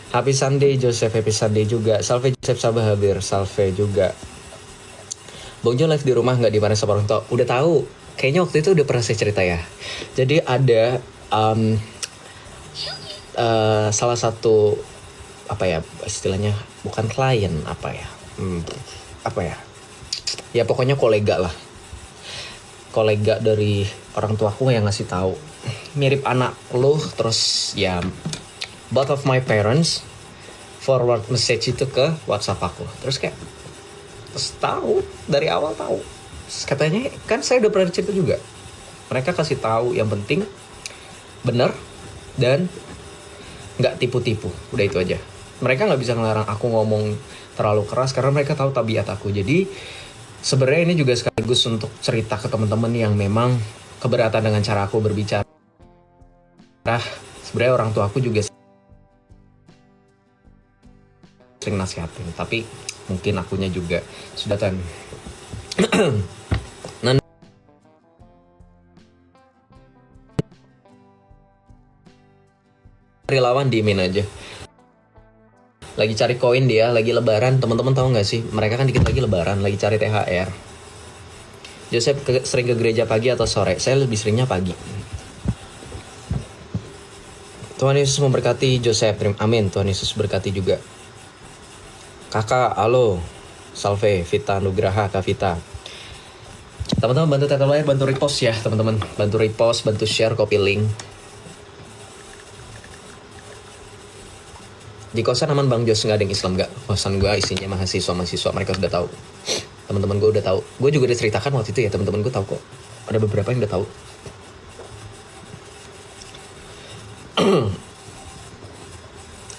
Happy Sunday Joseph, happy Sunday juga. Salve Joseph Sabahabir, salve juga. Bang Jo live di rumah nggak dimarahin sama orang tua? Udah tahu. Kayaknya waktu itu udah pernah saya cerita ya. Jadi ada salah satu apa ya istilahnya, bukan klien apa ya, apa ya? Ya pokoknya kolega lah. Kolega dari orang tuaku yang ngasih tahu mirip anak lu, terus ya both of my parents forward message itu ke WhatsApp aku. Terus kayak tahu dari awal tahu. Terus katanya kan saya udah pernah cerita juga. Mereka kasih tahu yang penting benar dan nggak tipu-tipu. Udah itu aja. Mereka nggak bisa ngelarang aku ngomong terlalu keras karena mereka tahu tabiat aku. Jadi sebenarnya ini juga sekaligus untuk cerita ke teman-teman yang memang keberatan dengan cara aku berbicara. Sebenarnya orang tua aku juga sering nasihatin, tapi mungkin akunya juga sudah relawan, diemin aja. Lagi cari koin dia, lagi lebaran. Teman-teman tahu nggak sih? Mereka kan dikit lagi lebaran, lagi cari THR. Joseph sering ke gereja pagi atau sore? Saya lebih seringnya pagi. Tuhan Yesus memberkati Joseph. Amin. Tuhan Yesus berkati juga. Kakak, halo. Salve, Vita Nugraha, Kak Vita. Teman-teman bantu Tetel Layar, bantu repost ya teman-teman. Bantu repost, bantu share, copy link. Di kosan aman Bang Jos, nggak ada yang Islam nggak? Kosan gue isinya mahasiswa, mereka sudah tahu. Teman-teman gue udah tahu. Gue juga udah ceritakan waktu itu ya, teman-teman gue tahu kok. Ada beberapa yang udah tahu.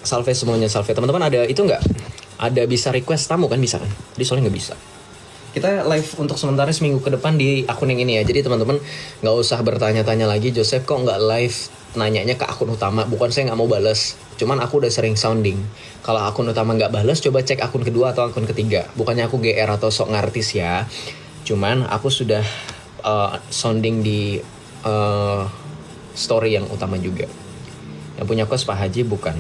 Salve semuanya, salve. Teman-teman ada itu nggak? Ada bisa request tamu kan, bisa kan? Jadi soalnya nggak bisa. Kita live untuk sementara seminggu ke depan di akun yang ini ya. Jadi teman-teman nggak usah bertanya-tanya lagi, Joseph kok nggak live, nanyanya ke akun utama. Bukan saya nggak mau balas, cuman aku udah sering sounding. Kalau akun utama nggak balas, coba cek akun kedua atau akun ketiga. Bukannya aku GR atau sok ngartis ya, cuman aku sudah sounding di story yang utama juga. Yang punya kos Pak Haji bukan.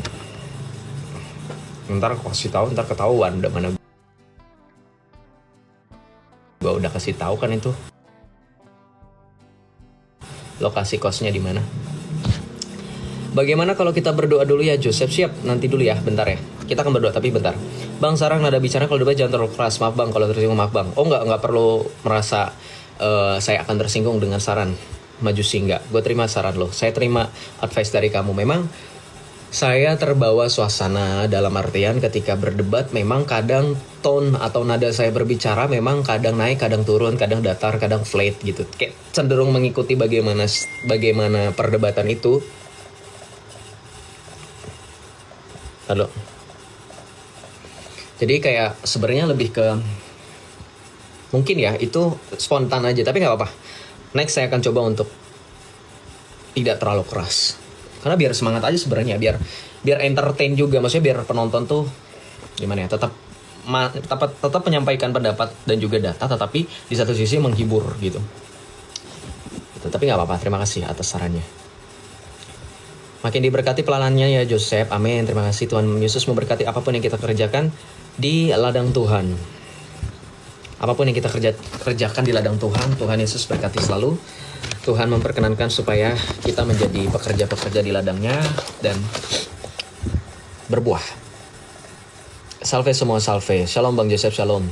Ntar aku kasih tahu, ntar ketahuan udah mana. Gue udah kasih tahu kan itu lokasi kosnya di mana. Bagaimana kalau kita berdoa dulu ya Joseph? Siap, nanti dulu ya, bentar ya. Kita akan berdoa tapi bentar. Bang Sarang, nada bicara kalau debat jangan terlalu keras. Maaf Bang kalau tersinggung, maaf Bang. Oh nggak perlu merasa saya akan tersinggung dengan saran Majusi, nggak. Gue terima saran lo, saya terima advice dari kamu. Memang saya terbawa suasana, dalam artian ketika berdebat memang kadang tone atau nada saya berbicara memang kadang naik, kadang turun, kadang datar, kadang flat gitu. Kayak cenderung mengikuti bagaimana perdebatan itu. Halo. Jadi kayak sebenarnya lebih ke mungkin ya itu spontan aja, tapi nggak apa-apa. Next saya akan coba untuk tidak terlalu keras. Karena biar semangat aja sebenarnya, biar entertain juga, maksudnya biar penonton tuh gimana ya, tetap menyampaikan pendapat dan juga data, tetapi di satu sisi menghibur gitu. Tapi nggak apa-apa, terima kasih atas sarannya. Makin diberkati pelanannya ya Joseph, amin. Terima kasih, Tuhan Yesus memberkati apapun yang kita kerjakan di ladang Tuhan. Apapun yang kita kerjakan di ladang Tuhan, Tuhan Yesus berkati selalu. Tuhan memperkenankan supaya kita menjadi pekerja-pekerja di ladangnya dan berbuah. Salve semua, salve. Shalom Bang Joseph, shalom.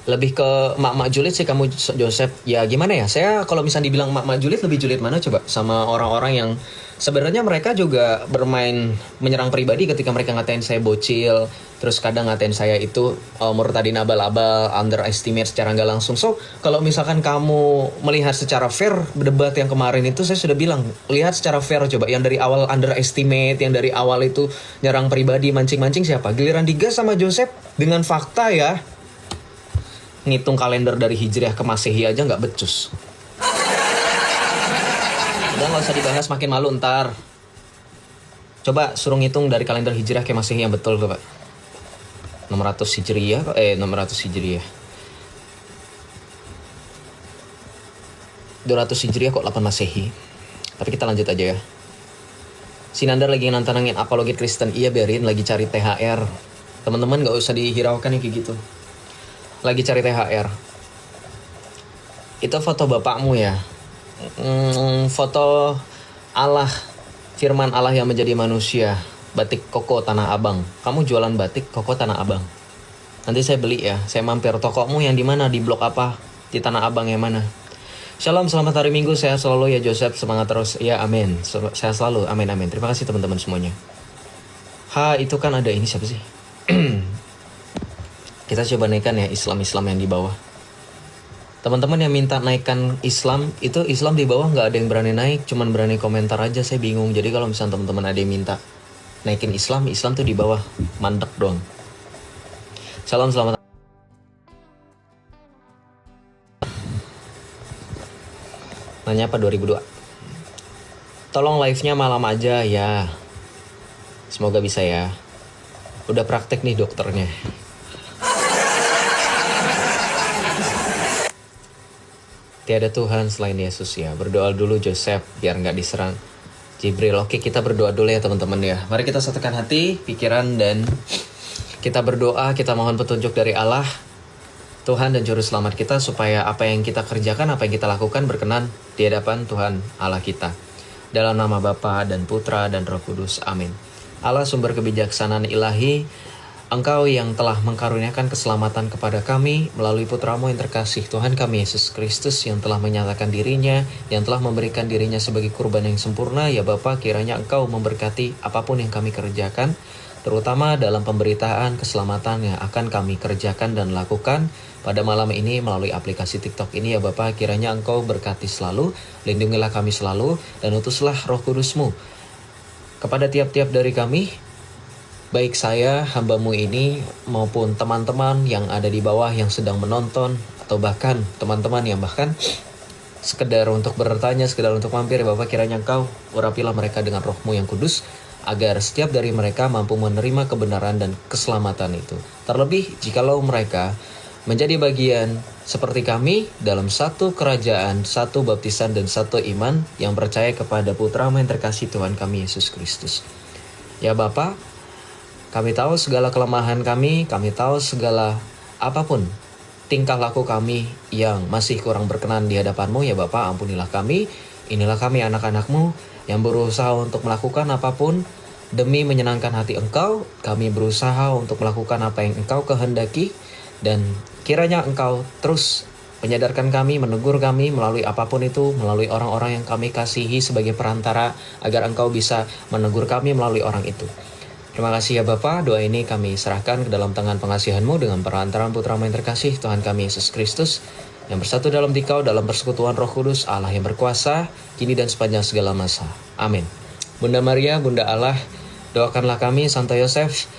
Lebih ke mak-mak julid sih kamu Joseph. Ya gimana ya, saya kalau misalnya dibilang mak-mak julid, lebih julid mana coba? Sama orang-orang yang sebenarnya mereka juga bermain menyerang pribadi ketika mereka ngatain saya bocil. Terus kadang ngatain saya itu murtadin abal-abal, underestimate secara nggak langsung. So, kalau misalkan kamu melihat secara fair, berdebat yang kemarin itu saya sudah bilang, lihat secara fair coba. Yang dari awal underestimate, yang dari awal itu nyerang pribadi, mancing-mancing siapa? Giliran digas sama Joseph dengan fakta ya. Ngitung kalender dari Hijriah ke Masehi aja nggak becus. Udah nggak usah dibahas, makin malu ntar. Coba suruh ngitung dari kalender Hijriah ke Masehi yang betul coba. 600 Hijriah, 600 Hijriah. 200 Hijriah kok 8 Masehi. Tapi kita lanjut aja ya. Si Nandar lagi nantangin apologet Kristen. Iya biarin, lagi cari THR. Teman-teman gak usah dihiraukan yang kayak gitu. Lagi cari THR. Itu foto bapakmu ya. Foto Allah, firman Allah yang menjadi manusia. Batik Koko Tanah Abang. Kamu jualan batik Koko Tanah Abang. Nanti saya beli ya. Saya mampir. Tokomu yang di mana? Di blok apa? Di Tanah Abang yang mana? Shalom, selamat hari Minggu. Sehat selalu ya Joseph. Semangat terus. Ya amin. Sehat selalu. Amin amin. Terima kasih teman-teman semuanya. Itu kan ada ini siapa sih? Kita coba naikkan ya Islam-Islam yang di bawah. Teman-teman yang minta naikkan Islam, itu Islam di bawah nggak ada yang berani naik, cuman berani komentar aja. Saya bingung. Jadi kalau misalnya teman-teman ada yang minta naikin Islam, Islam tuh di bawah, mandek doang. Salam, selamat. Nanya apa 2002? Tolong live-nya malam aja ya. Semoga bisa ya. Udah praktek nih dokternya. Tiada Tuhan selain Yesus ya. Berdoa dulu Joseph biar nggak diserang Jibril. Oke, kita berdoa dulu ya teman-teman ya. Mari kita satukan hati, pikiran, dan kita berdoa. Kita mohon petunjuk dari Allah, Tuhan dan Juru Selamat kita, supaya apa yang kita kerjakan, apa yang kita lakukan berkenan di hadapan Tuhan Allah kita. Dalam nama Bapa dan Putra dan Roh Kudus. Amin. Allah sumber kebijaksanaan ilahi, Engkau yang telah mengkaruniakan keselamatan kepada kami melalui Putramu yang terkasih, Tuhan kami Yesus Kristus, yang telah menyatakan dirinya, yang telah memberikan dirinya sebagai kurban yang sempurna. Ya Bapa, kiranya Engkau memberkati apapun yang kami kerjakan, terutama dalam pemberitaan keselamatan yang akan kami kerjakan dan lakukan pada malam ini melalui aplikasi TikTok ini. Ya Bapa, kiranya Engkau berkati selalu, lindungilah kami selalu, dan utuslah Roh Kudus-Mu kepada tiap-tiap dari kami, baik saya, hamba-Mu ini, maupun teman-teman yang ada di bawah yang sedang menonton, atau bahkan teman-teman yang bahkan sekedar untuk bertanya, sekedar untuk mampir. Ya Bapak, kiranya Engkau urapilah mereka dengan Roh-Mu yang kudus, agar setiap dari mereka mampu menerima kebenaran dan keselamatan itu. Terlebih jikalau mereka menjadi bagian seperti kami dalam satu kerajaan, satu baptisan, dan satu iman yang percaya kepada Putra-Mu yang terkasih, Tuhan kami Yesus Kristus. Ya Bapa, kami tahu segala kelemahan kami tahu segala apapun tingkah laku kami yang masih kurang berkenan di hadapan-Mu. Ya Bapa, ampunilah kami. Inilah kami anak-anak-Mu yang berusaha untuk melakukan apapun demi menyenangkan hati Engkau. Kami berusaha untuk melakukan apa yang Engkau kehendaki, dan kiranya Engkau terus menyadarkan kami, menegur kami melalui apapun itu, melalui orang-orang yang kami kasihi sebagai perantara, agar Engkau bisa menegur kami melalui orang itu. Terima kasih ya Bapa, doa ini kami serahkan ke dalam tangan pengasihan-Mu dengan perantaraan Putra-Mu yang terkasih, Tuhan kami Yesus Kristus, yang bersatu dalam Dikau, dalam persekutuan Roh Kudus, Allah yang berkuasa, kini dan sepanjang segala masa. Amin. Bunda Maria, Bunda Allah, doakanlah kami. Santo Yosef,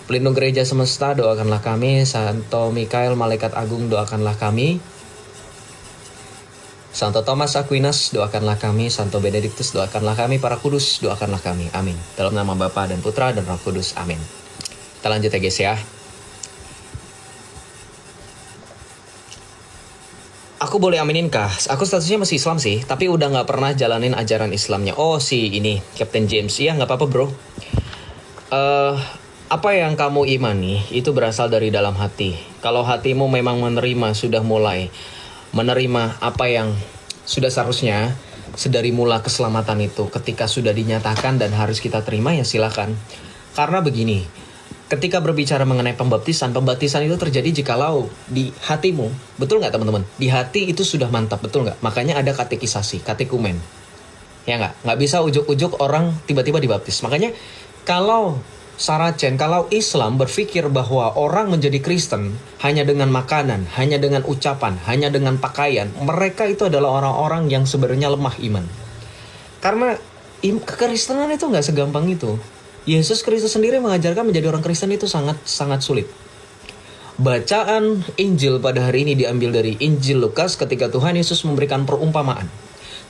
pelindung gereja semesta, doakanlah kami. Santo Mikael, Malaikat Agung, doakanlah kami. Santo Thomas Aquinas, doakanlah kami. Santo Benediktus, doakanlah kami. Para kudus, doakanlah kami. Amin. Dalam nama Bapa dan Putra dan Roh Kudus. Amin. Kita lanjut ya guys ya. Aku boleh aminin kah? Aku statusnya masih Islam sih, tapi udah gak pernah jalanin ajaran Islamnya. Oh si ini, Captain James. Iya gak apa-apa bro. Apa yang kamu imani itu berasal dari dalam hati. Kalau hatimu memang menerima, sudah mulai menerima apa yang sudah seharusnya sedari mula keselamatan itu, ketika sudah dinyatakan dan harus kita terima, ya silakan. Karena begini, ketika berbicara mengenai pembaptisan itu terjadi jikalau di hatimu, betul nggak teman-teman? Di hati itu sudah mantap, betul nggak? Makanya ada katekisasi, katekumen. Ya nggak bisa ujuk-ujuk orang tiba-tiba dibaptis. Makanya kalau Saracen, kalau Islam berpikir bahwa orang menjadi Kristen hanya dengan makanan, hanya dengan ucapan, hanya dengan pakaian, mereka itu adalah orang-orang yang sebenarnya lemah iman. Karena kekristenan itu nggak segampang itu. Yesus Kristus sendiri mengajarkan menjadi orang Kristen itu sangat sulit. Bacaan Injil pada hari ini diambil dari Injil Lukas, ketika Tuhan Yesus memberikan perumpamaan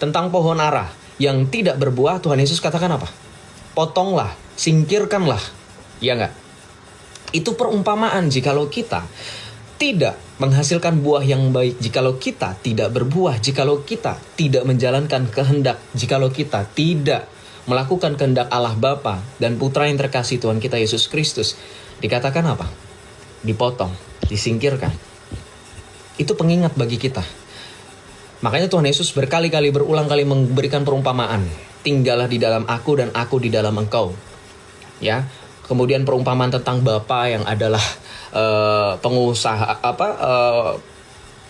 tentang pohon ara yang tidak berbuah. Tuhan Yesus katakan apa? Potonglah, singkirkanlah. Ya enggak? Itu perumpamaan jikalau kita tidak menghasilkan buah yang baik, jikalau kita tidak berbuah, jikalau kita tidak menjalankan kehendak, jikalau kita tidak melakukan kehendak Allah Bapa dan Putra yang terkasih Tuhan kita Yesus Kristus, dikatakan apa? Dipotong, disingkirkan. Itu pengingat bagi kita. Makanya Tuhan Yesus berkali-kali berulang kali memberikan perumpamaan. Tinggallah di dalam aku dan aku di dalam engkau. Ya. Kemudian perumpamaan tentang Bapa yang adalah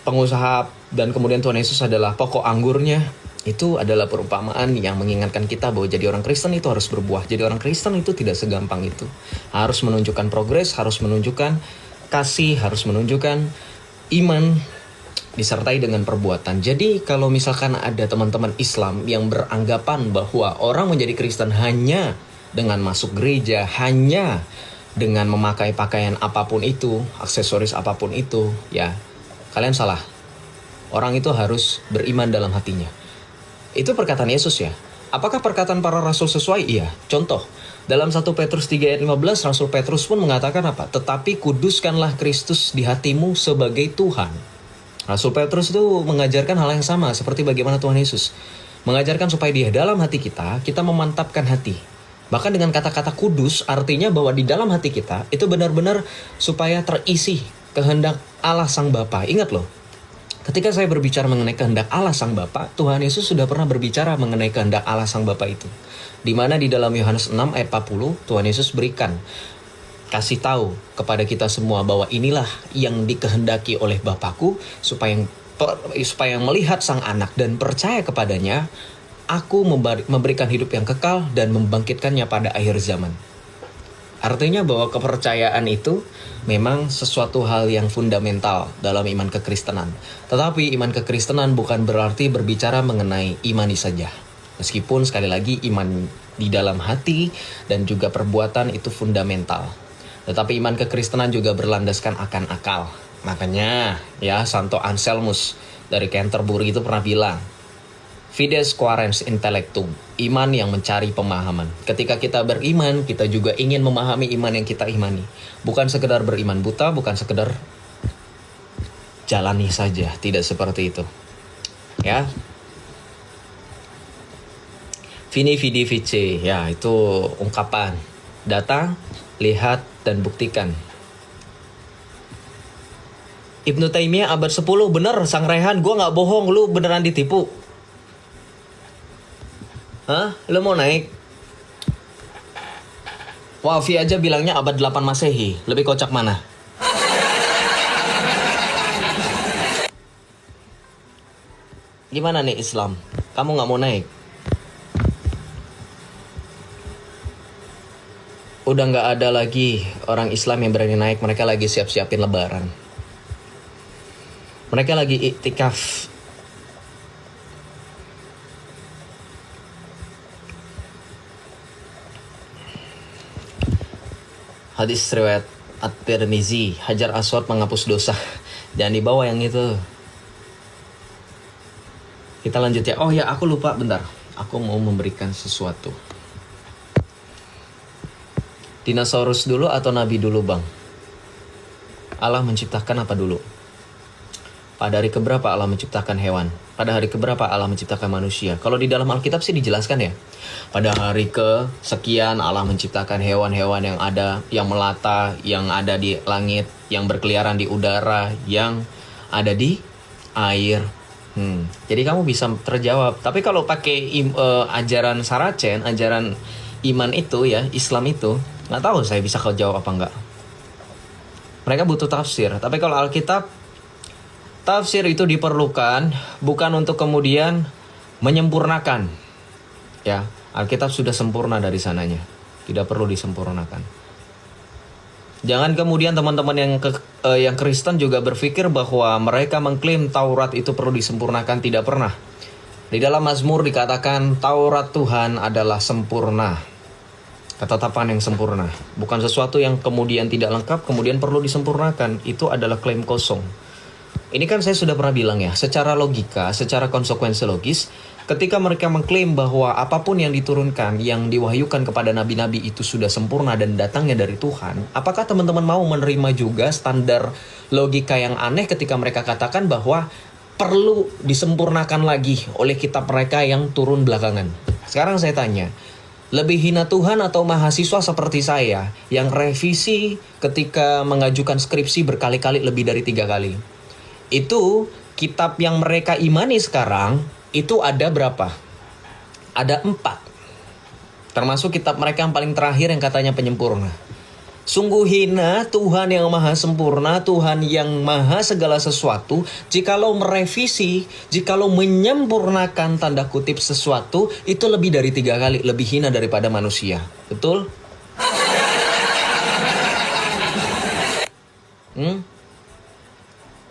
pengusaha dan kemudian Tuhan Yesus adalah pokok anggurnya. Itu adalah perumpamaan yang mengingatkan kita bahwa jadi orang Kristen itu harus berbuah. Jadi orang Kristen itu tidak segampang itu. Harus menunjukkan progres, harus menunjukkan kasih, harus menunjukkan iman disertai dengan perbuatan. Jadi kalau misalkan ada teman-teman Islam yang beranggapan bahwa orang menjadi Kristen hanya dengan masuk gereja, hanya dengan memakai pakaian apapun itu, aksesoris apapun itu, ya kalian salah. Orang itu harus beriman dalam hatinya. Itu perkataan Yesus ya. Apakah perkataan para rasul sesuai? Iya. Contoh, dalam 1 Petrus 3 ayat 15, Rasul Petrus pun mengatakan apa? Tetapi kuduskanlah Kristus di hatimu sebagai Tuhan. Rasul Petrus itu mengajarkan hal yang sama seperti bagaimana Tuhan Yesus mengajarkan supaya di dalam hati kita memantapkan hati. Bahkan dengan kata-kata kudus artinya bahwa di dalam hati kita itu benar-benar supaya terisi kehendak Allah Sang Bapa. Ingat loh, ketika saya berbicara mengenai kehendak Allah Sang Bapa, Tuhan Yesus sudah pernah berbicara mengenai kehendak Allah Sang Bapa itu. Di mana di dalam Yohanes 6 ayat 40, Tuhan Yesus kasih tahu kepada kita semua bahwa inilah yang dikehendaki oleh Bapakku supaya melihat Sang Anak dan percaya kepadanya, Aku memberikan hidup yang kekal dan membangkitkannya pada akhir zaman. Artinya bahwa kepercayaan itu memang sesuatu hal yang fundamental dalam iman kekristenan. Tetapi iman kekristenan bukan berarti berbicara mengenai imani saja. Meskipun sekali lagi iman di dalam hati dan juga perbuatan itu fundamental. Tetapi iman kekristenan juga berlandaskan akan akal. Makanya ya Santo Anselmus dari Canterbury itu pernah bilang, Fides quaerens intellectum, iman yang mencari pemahaman. Ketika kita beriman, kita juga ingin memahami iman yang kita imani. Bukan sekedar beriman buta, bukan sekedar jalani saja, tidak seperti itu. Ya. Vini vidi vici, ya itu ungkapan. Datang, lihat, dan buktikan. Ibnu Taimiyah abad 10, bener Sang Rehan, gue gak bohong, lu beneran ditipu. Hah? Lu mau naik? Wafi aja bilangnya abad 8 Masehi. Lebih kocak mana? Gimana nih Islam? Kamu gak mau naik? Udah gak ada lagi orang Islam yang berani naik. Mereka lagi siap-siapin lebaran. Mereka lagi iktikaf. Hadis riwayat At-Tirmizi, Hajar Aswad menghapus dosa. Jangan dibawa yang itu. Kita lanjut ya. Oh ya, aku lupa bentar. Aku mau memberikan sesuatu. Dinosaurus dulu atau Nabi dulu, Bang? Allah menciptakan apa dulu? Pada hari keberapa Allah menciptakan hewan? Pada hari keberapa Allah menciptakan manusia? Kalau di dalam Alkitab sih dijelaskan ya. Pada hari kesekian Allah menciptakan hewan-hewan yang ada, yang melata, yang ada di langit, yang berkeliaran di udara, yang ada di air. Jadi kamu bisa terjawab. Tapi kalau pakai ajaran Saracen, ajaran iman itu ya, Islam itu, nggak tahu saya bisa kau jawab apa enggak. Mereka butuh tafsir. Tapi kalau Alkitab, tafsir itu diperlukan bukan untuk kemudian menyempurnakan. Ya, Alkitab sudah sempurna dari sananya. Tidak perlu disempurnakan. Jangan kemudian teman-teman yang Kristen juga berpikir bahwa mereka mengklaim Taurat itu perlu disempurnakan. Tidak pernah. Di dalam Mazmur dikatakan Taurat Tuhan adalah sempurna. Ketetapan yang sempurna. Bukan sesuatu yang kemudian tidak lengkap, kemudian perlu disempurnakan. Itu adalah klaim kosong. Ini kan saya sudah pernah bilang ya, secara logika, secara konsekuensi logis, ketika mereka mengklaim bahwa apapun yang diturunkan, yang diwahyukan kepada nabi-nabi itu sudah sempurna dan datangnya dari Tuhan, apakah teman-teman mau menerima juga standar logika yang aneh ketika mereka katakan bahwa perlu disempurnakan lagi oleh kitab mereka yang turun belakangan? Sekarang saya tanya, Lebih hina Tuhan atau mahasiswa seperti saya yang revisi ketika mengajukan skripsi berkali-kali lebih dari 3 kali. Itu kitab yang mereka imani sekarang itu ada berapa? Ada 4. Termasuk kitab mereka yang paling terakhir yang katanya penyempurna. Sungguh hina Tuhan yang maha sempurna, Tuhan yang maha segala sesuatu, jikalau merevisi, jikalau menyempurnakan tanda kutip sesuatu, itu lebih dari 3 kali, lebih hina daripada manusia. Betul?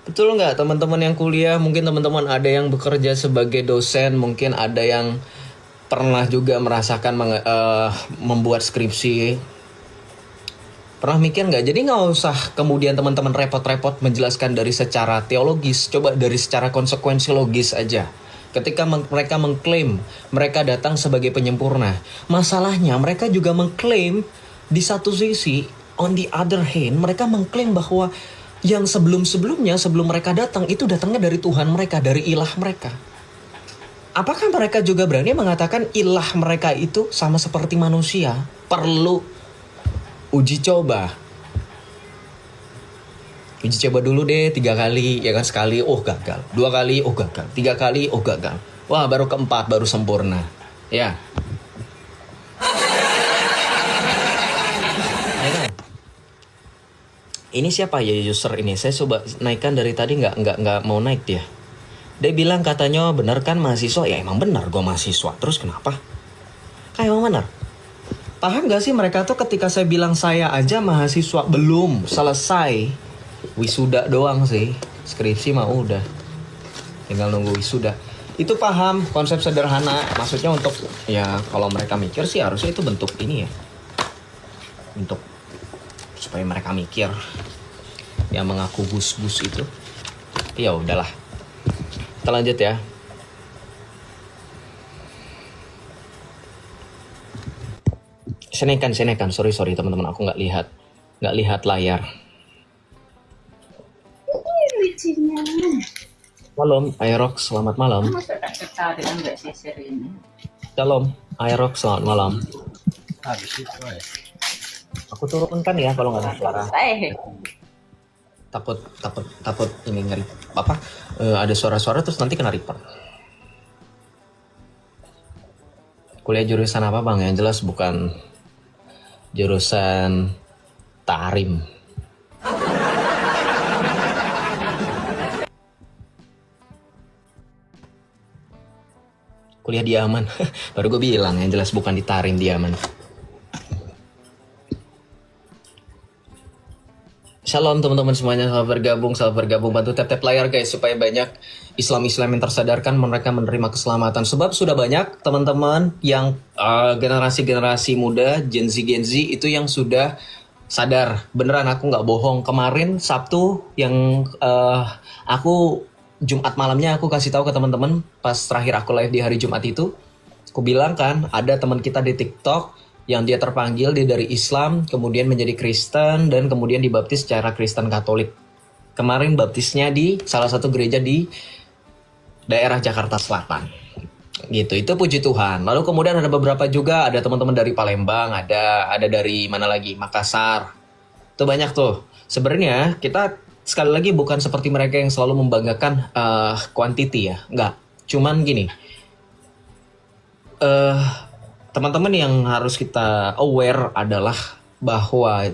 Betul nggak teman-teman yang kuliah? Mungkin teman-teman ada yang bekerja sebagai dosen, mungkin ada yang pernah juga merasakan membuat skripsi. Pernah mikir nggak? Jadi nggak usah kemudian teman-teman repot-repot menjelaskan dari secara teologis. Coba dari secara konsekuensi logis aja. Ketika mereka mengklaim mereka datang sebagai penyempurna. Masalahnya mereka juga mengklaim di satu sisi, on the other hand, mereka mengklaim bahwa yang sebelum-sebelumnya, sebelum mereka datang, itu datangnya dari Tuhan mereka, dari ilah mereka. Apakah mereka juga berani mengatakan ilah mereka itu sama seperti manusia? Perlu uji coba. Uji coba dulu deh 3 kali, ya kan, sekali, oh gagal. 2 kali, oh gagal. 3 kali, oh gagal. Wah, baru keempat, baru sempurna. Ya. Ya kan? Ini siapa ya user ini? Saya coba naikkan dari tadi nggak mau naik dia. Dia bilang katanya benar kan mahasiswa? Ya emang benar gue mahasiswa. Terus kenapa? Kayak emang benar. Paham gak sih mereka tuh ketika saya bilang saya aja mahasiswa belum selesai. Wisuda doang sih. Skripsi mah udah. Tinggal nunggu wisuda. Itu paham konsep sederhana. Maksudnya untuk ya kalau mereka mikir sih harusnya itu bentuk ini ya. Untuk supaya mereka mikir. Yang mengaku gus-gus itu. Ya udahlah. Kita lanjut ya. Senekan. Sorry teman-teman, aku nggak lihat layar. Malam, Aerox, selamat malam. Shalom, Aerox, selamat malam. Aku turunkan ya kalau nggak ada suara. Takut ini ngeri. Ada suara-suara terus nanti kena report. Kuliah jurusan apa bang? Yang jelas bukan jurusan Tarim. Kuliah di Yaman. Baru gue bilang yang jelas bukan di Tarim, di Yaman. Shalom teman-teman semuanya, selamat bergabung, bantu tap-tap layar guys supaya banyak Islam yang tersadarkan mereka menerima keselamatan. Sebab sudah banyak teman-teman yang generasi muda, Gen Z itu yang sudah sadar. Beneran aku nggak bohong, kemarin Sabtu yang aku Jumat malamnya aku kasih tahu ke teman-teman pas terakhir aku live di hari Jumat itu, aku bilang kan ada teman kita di TikTok yang dia terpanggil, dia dari Islam, kemudian menjadi Kristen, dan kemudian dibaptis secara Kristen Katolik. Kemarin baptisnya di salah satu gereja di daerah Jakarta Selatan. Gitu, itu puji Tuhan. Lalu kemudian ada beberapa juga, ada teman-teman dari Palembang, ada dari mana lagi, Makassar. Itu banyak tuh. Sebenarnya kita sekali lagi bukan seperti mereka yang selalu membanggakan quantity ya. Enggak, cuman gini. Teman-teman yang harus kita aware adalah bahwa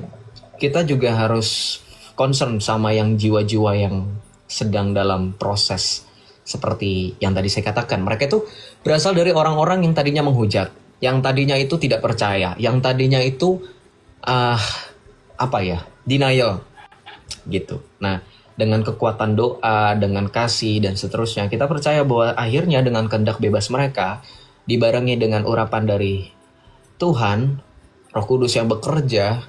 kita juga harus concern sama yang jiwa-jiwa yang sedang dalam proses seperti yang tadi saya katakan. Mereka itu berasal dari orang-orang yang tadinya menghujat, yang tadinya itu tidak percaya, yang tadinya itu denial gitu. Nah, dengan kekuatan doa, dengan kasih dan seterusnya, kita percaya bahwa akhirnya dengan kehendak bebas mereka dibarengi dengan urapan dari Tuhan, Roh Kudus yang bekerja,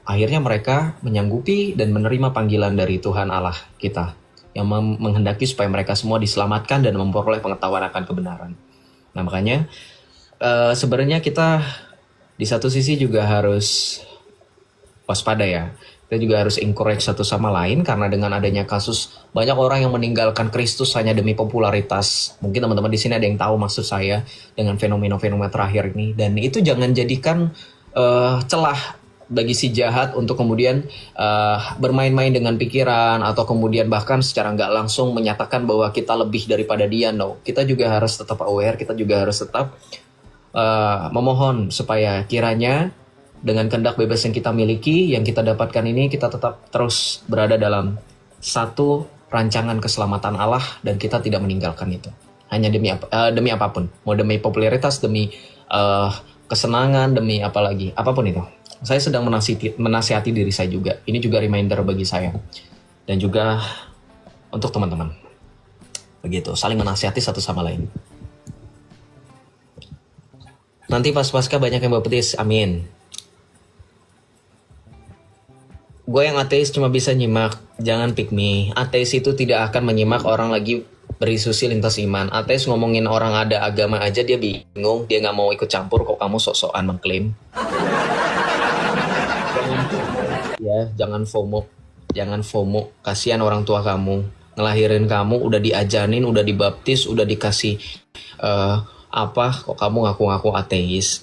akhirnya mereka menyanggupi dan menerima panggilan dari Tuhan Allah kita yang menghendaki supaya mereka semua diselamatkan dan memperoleh pengetahuan akan kebenaran. Nah makanya sebenarnya kita di satu sisi juga harus waspada ya. Kita juga harus encourage satu sama lain, karena dengan adanya kasus banyak orang yang meninggalkan Kristus hanya demi popularitas. Mungkin teman-teman di sini ada yang tahu maksud saya dengan fenomena-fenomena terakhir ini, dan itu jangan jadikan celah bagi si jahat untuk kemudian bermain-main dengan pikiran, atau kemudian bahkan secara nggak langsung menyatakan bahwa kita lebih daripada dia. No, kita juga harus tetap aware, kita juga harus tetap memohon supaya kiranya dengan kehendak bebas yang kita miliki, yang kita dapatkan ini, kita tetap terus berada dalam satu rancangan keselamatan Allah, dan kita tidak meninggalkan itu hanya demi apapun, mau demi popularitas, demi kesenangan, demi apapun itu. Saya sedang menasihati diri saya juga. Ini juga reminder bagi saya dan juga untuk teman-teman. Begitu, saling menasihati satu sama lain. Nanti pas pasca banyak yang baptis, amin. Gue yang ateis cuma bisa nyimak, jangan pick me. Ateis itu tidak akan menyimak orang lagi berdiskusi lintas iman. Ateis ngomongin orang ada agama aja dia bingung, dia nggak mau ikut campur, kok kamu sok-sokan mengklaim. Ya, jangan FOMO. Kasihan orang tua kamu, ngelahirin kamu, udah diajarin, udah dibaptis, udah dikasih kok kamu ngaku-ngaku ateis.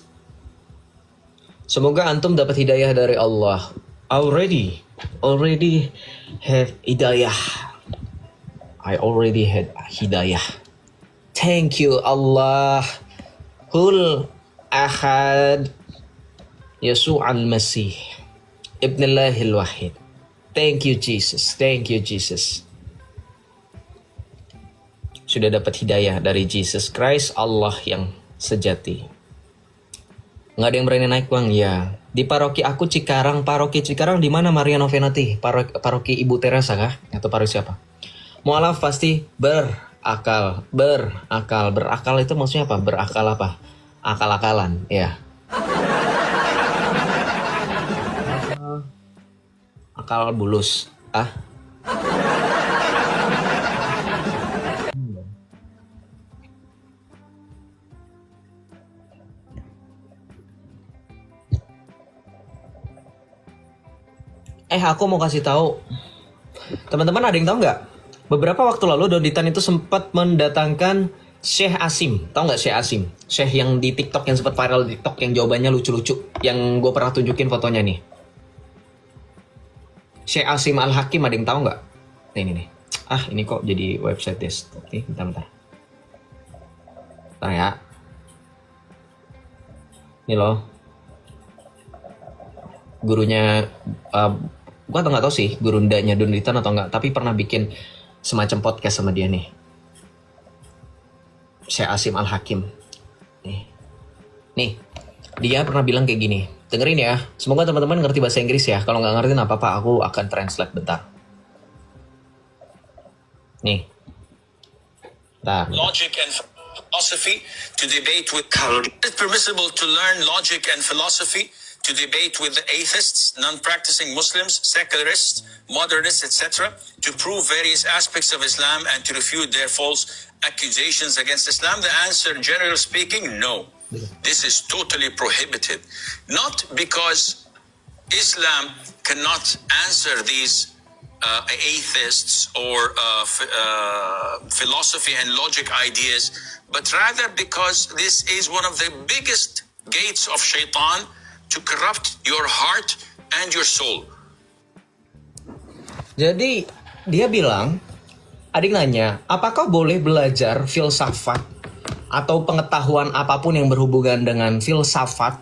Semoga antum dapat hidayah dari Allah. Already have hidayah. I already had hidayah. Thank you Allah. Hul Ahad Yesu al-Masih Ibnillahil Wahid. Thank you Jesus. Sudah dapat hidayah dari Jesus Christ, Allah yang sejati. Nggak ada yang berani naik bang? Ya. Di paroki aku Cikarang. Paroki Cikarang di mana Maria Novenati? Paroki Ibu Teresa kah? Atau paroki siapa? Mualaf pasti berakal. Berakal itu maksudnya apa? Berakal apa? Akal-akalan. Ya. Akal bulus. Aku mau kasih tahu. Teman-teman ada yang tahu nggak? Beberapa waktu lalu Doditan itu sempat mendatangkan Syekh Asim. Tahu nggak Syekh Asim? Syekh yang di TikTok, yang sempat viral di TikTok, yang jawabannya lucu-lucu. Yang gue pernah tunjukin fotonya nih. Syekh Asim Al-Hakim, ada yang tahu nggak? Nah, ini nih. Ini kok jadi website desktop nih. Bentar. Bentar ya. Ini loh. Gurunya, gue nggak tahu sih gurundanya Doditan atau nggak, tapi pernah bikin semacam podcast sama dia nih. Syekh Asim Al-Hakim. Nih, dia pernah bilang kayak gini. Dengerin ya, semoga teman-teman ngerti bahasa Inggris ya. Kalau nggak ngerti apa-apa, aku akan translate bentar. Nih. Bentar. Logic and philosophy to debate with it's permissible to learn logic and philosophy to debate with the atheists, non-practicing Muslims, secularists, modernists, etc., to prove various aspects of Islam and to refute their false accusations against Islam? The answer, generally speaking, no. This is totally prohibited. Not because Islam cannot answer these atheists or philosophy and logic ideas, but rather because this is one of the biggest gates of shaitan to corrupt your heart and your soul. Jadi dia bilang, adik nanya, apakah boleh belajar filsafat atau pengetahuan apapun yang berhubungan dengan filsafat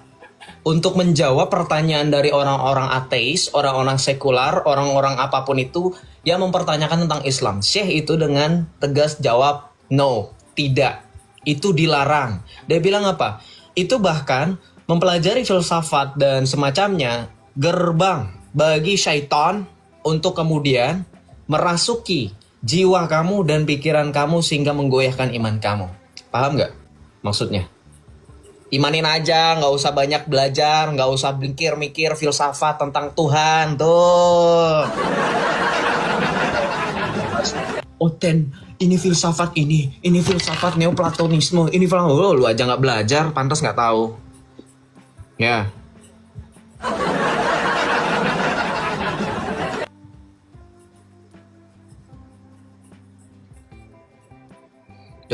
untuk menjawab pertanyaan dari orang-orang ateis, orang-orang sekular, orang-orang apapun itu yang mempertanyakan tentang Islam? Syekh itu dengan tegas jawab, no, tidak. Itu dilarang. Dia bilang apa? Itu bahkan mempelajari filsafat dan semacamnya gerbang bagi syaitan untuk kemudian merasuki jiwa kamu dan pikiran kamu sehingga menggoyahkan iman kamu. Paham nggak maksudnya? Imanin aja, nggak usah banyak belajar, nggak usah mikir-mikir filsafat tentang Tuhan tuh. Ini filsafat ini filsafat neoplatonisme, ini filsafat lu aja nggak belajar, pantas nggak tahu. Ya.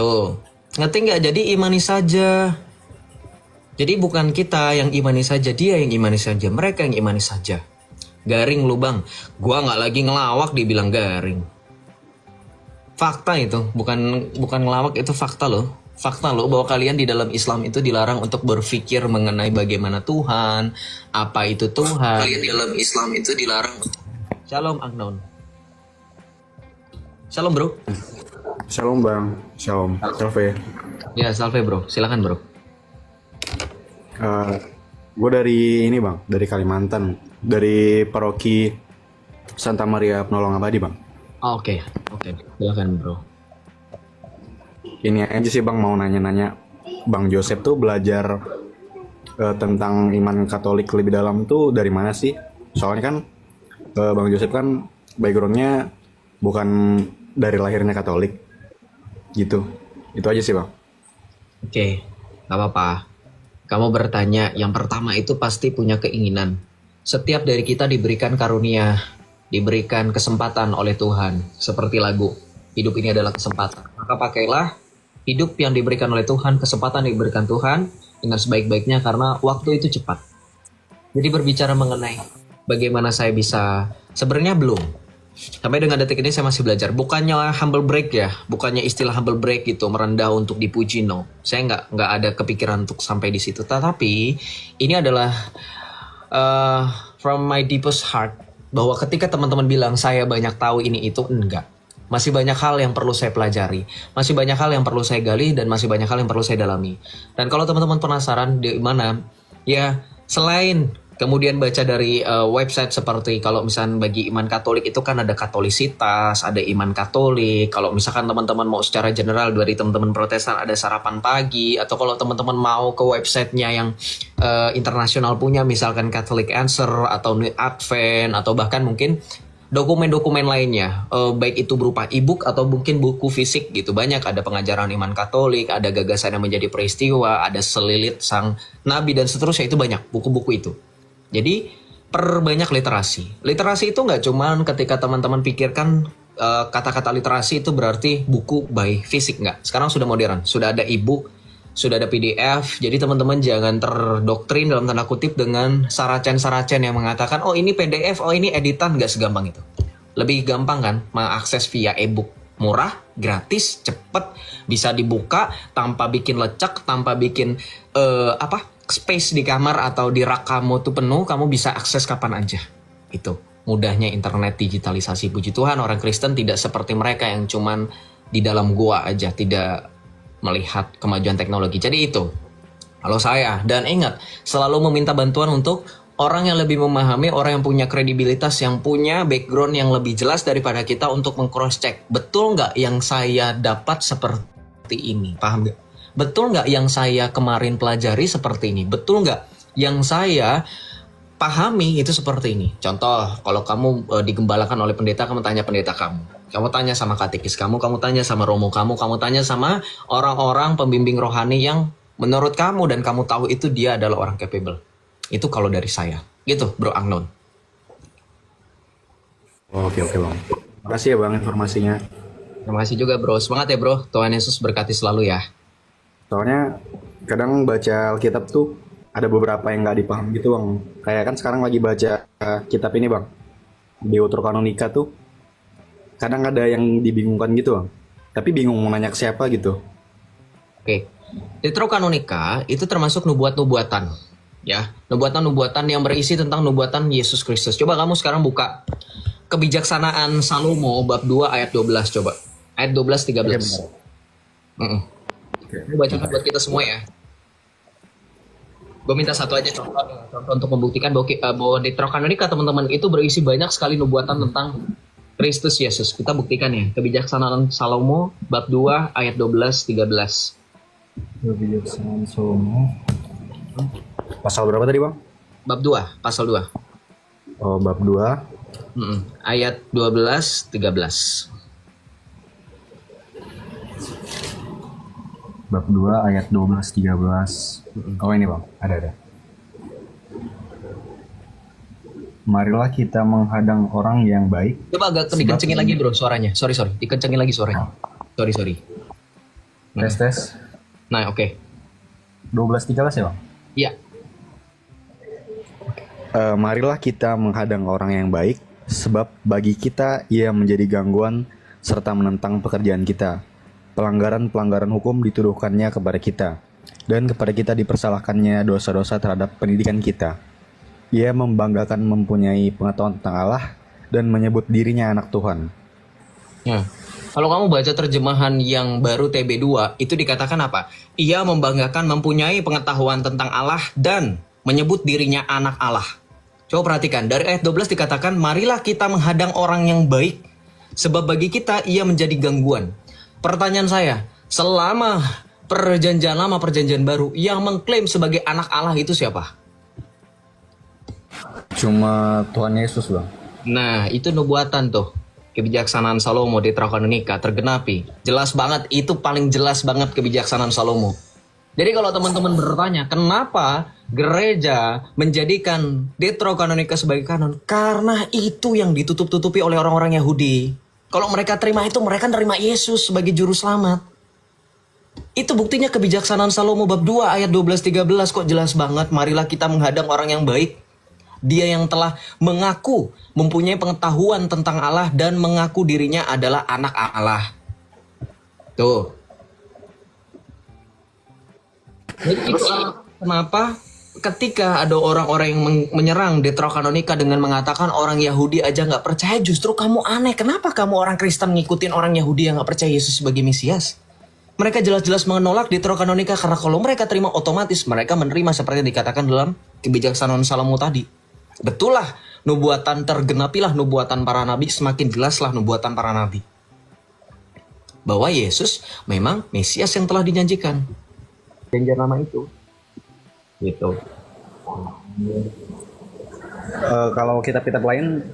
Tuh, ngerti nggak? Jadi imani saja. Jadi bukan kita yang imani saja, dia yang imani saja, mereka yang imani saja. Garing lu bang, gua nggak lagi ngelawak dibilang garing. Fakta itu, bukan ngelawak, itu fakta loh. Fakta loh bahwa kalian di dalam Islam itu dilarang untuk berpikir mengenai bagaimana Tuhan, apa itu Tuhan. Kalian di dalam Islam itu dilarang. Shalom Agnon. Shalom bro. Shalom bang, shalom, Salve. Ya salve bro, silakan bro. Gue dari ini bang, dari Kalimantan, dari paroki Santa Maria Penolong Abadi bang. Oh, Oke, silakan bro. Ini aja sih bang, mau nanya-nanya, Bang Joseph tuh belajar tentang iman Katolik lebih dalam tuh dari mana sih? Soalnya kan Bang Joseph kan backgroundnya bukan dari lahirnya Katolik, gitu. Itu aja sih bang. Oke, gak apa-apa. Kamu bertanya, yang pertama itu pasti punya keinginan. Setiap dari kita diberikan karunia, diberikan kesempatan oleh Tuhan. Seperti lagu, hidup ini adalah kesempatan. Maka pakailah hidup yang diberikan oleh Tuhan, kesempatan yang diberikan Tuhan dengan sebaik-baiknya karena waktu itu cepat. Jadi berbicara mengenai bagaimana saya bisa, sebenarnya belum. Sampai dengan detik ini saya masih belajar. Bukannya humble break ya, bukannya istilah humble break gitu, merendah untuk dipuji, no. Saya nggak ada kepikiran untuk sampai di situ. Tetapi ini adalah from my deepest heart, bahwa ketika teman-teman bilang saya banyak tahu ini itu, enggak. Masih banyak hal yang perlu saya pelajari, masih banyak hal yang perlu saya gali, dan masih banyak hal yang perlu saya dalami. Dan kalau teman-teman penasaran di mana, ya selain kemudian baca dari website seperti kalau misalnya bagi iman Katolik itu kan ada katolisitas, ada iman Katolik. Kalau misalkan teman-teman mau secara general dari teman-teman Protestan ada sarapan pagi, atau kalau teman-teman mau ke websitenya yang internasional punya misalkan Catholic Answer atau New Advent atau bahkan mungkin dokumen-dokumen lainnya, baik itu berupa e-book atau mungkin buku fisik gitu. Banyak, ada pengajaran iman Katolik, ada gagasan yang menjadi peristiwa, ada selilit sang nabi dan seterusnya, itu banyak buku-buku itu. Jadi perbanyak literasi. Literasi itu nggak cuman ketika teman-teman pikirkan kata-kata literasi itu berarti buku by fisik, nggak. Sekarang sudah modern, sudah ada e-book, sudah ada PDF. Jadi teman-teman jangan terdoktrin dalam tanda kutip dengan saracen-saracen yang mengatakan oh ini PDF, oh ini editan. Nggak segampang itu. Lebih gampang kan mengakses via e-book. Murah, gratis, cepet, bisa dibuka tanpa bikin lecek, tanpa bikin space di kamar atau di rak kamu tuh penuh, kamu bisa akses kapan aja. Itu mudahnya internet, digitalisasi. Puji Tuhan orang Kristen tidak seperti mereka yang cuman di dalam gua aja, tidak melihat kemajuan teknologi. Jadi itu kalau saya, dan ingat selalu meminta bantuan untuk orang yang lebih memahami, orang yang punya kredibilitas, yang punya background yang lebih jelas daripada kita untuk meng-cross check. Betul nggak yang saya dapat seperti ini? Paham nggak? Betul nggak yang saya kemarin pelajari seperti ini? Betul nggak yang saya pahami itu seperti ini? Contoh, kalau kamu digembalakan oleh pendeta, kamu tanya pendeta kamu. Kamu tanya sama katekis kamu tanya sama romo kamu tanya sama orang-orang pembimbing rohani yang menurut kamu dan kamu tahu itu dia adalah orang capable. Itu kalau dari saya. Gitu, Bro Agnon. Oke bang. Makasih ya bang informasinya. Terima kasih juga bro. Semangat ya bro. Tuhan Yesus berkati selalu ya. Soalnya kadang baca Alkitab tuh ada beberapa yang nggak dipaham gitu bang. Kayak kan sekarang lagi baca kitab ini bang, Deuterokanonika tuh. Kadang ada yang dibingungkan gitu bang. Tapi bingung mau nanya ke siapa gitu. Oke. Deuterokanonika itu termasuk nubuat-nubuatan. Ya, nubuatan-nubuatan yang berisi tentang nubuatan Yesus Kristus. Coba kamu sekarang buka Kebijaksanaan Salomo bab 2 ayat 12 coba. Ayat 12 13. Ini bacakan buat kita semua ya. Gue minta satu aja contoh untuk membuktikan bahwa Deuterokanonika teman-teman itu berisi banyak sekali nubuatan tentang Kristus Yesus. Kita buktikan ya. Kebijaksanaan Salomo bab 2 ayat 12 13. Kebijaksanaan Salomo. Pasal berapa tadi bang? Bab 2, pasal 2. Oh, bab 2. Ayat 12 13. Bab 2 ayat 12 13. Oh ini bang, ada. Marilah kita menghadang orang yang baik. Coba agak dikencengin lagi bro suaranya. Sorry, dikencengin lagi suaranya. Sorry. Tes. Nah, oke. 12:13 ya bang? Iya. Marilah kita menghadang orang yang baik, sebab bagi kita ia menjadi gangguan serta menentang pekerjaan kita. Pelanggaran-pelanggaran hukum dituduhkannya kepada kita, dan kepada kita dipersalahkannya dosa-dosa terhadap pendidikan kita. Ia membanggakan mempunyai pengetahuan tentang Allah dan menyebut dirinya anak Tuhan. Ya. Kalau kamu baca terjemahan yang baru TB2, itu dikatakan apa? Ia membanggakan mempunyai pengetahuan tentang Allah dan menyebut dirinya anak Allah. Coba perhatikan, dari ayat 12 dikatakan, marilah kita menghadang orang yang baik, sebab bagi kita ia menjadi gangguan. Pertanyaan saya, selama perjanjian lama, perjanjian baru, yang mengklaim sebagai anak Allah itu siapa? Cuma Tuhan Yesus bang. Nah, itu nubuatan tuh. Kebijaksanaan Salomo Deuterokanonika tergenapi. Jelas banget, itu paling jelas banget kebijaksanaan Salomo. Jadi kalau teman-teman bertanya, kenapa gereja menjadikan Deuterokanonika sebagai kanon? Karena itu yang ditutup-tutupi oleh orang-orang Yahudi. Kalau mereka terima itu, mereka terima Yesus sebagai juru selamat. Itu buktinya kebijaksanaan Salomo bab 2 ayat 12-13 kok jelas banget. Marilah kita menghadang orang yang baik. Dia yang telah mengaku mempunyai pengetahuan tentang Allah dan mengaku dirinya adalah anak Allah. Tuh. Jadi itu kenapa ketika ada orang-orang yang menyerang Deuterokanonika dengan mengatakan orang Yahudi aja nggak percaya, justru kamu aneh. Kenapa kamu orang Kristen ngikutin orang Yahudi yang nggak percaya Yesus sebagai Mesias? Mereka jelas-jelas menolak Deuterokanonika karena kalau mereka terima otomatis mereka menerima seperti yang dikatakan dalam kebijaksanaan Salomo tadi. Betul lah, nubuatan tergenapilah nubuatan para nabi, semakin jelaslah nubuatan para nabi. Bahwa Yesus memang Mesias yang telah dijanjikan. Perjanjian lama itu. Gitu. Kalau kitab-kitab lain,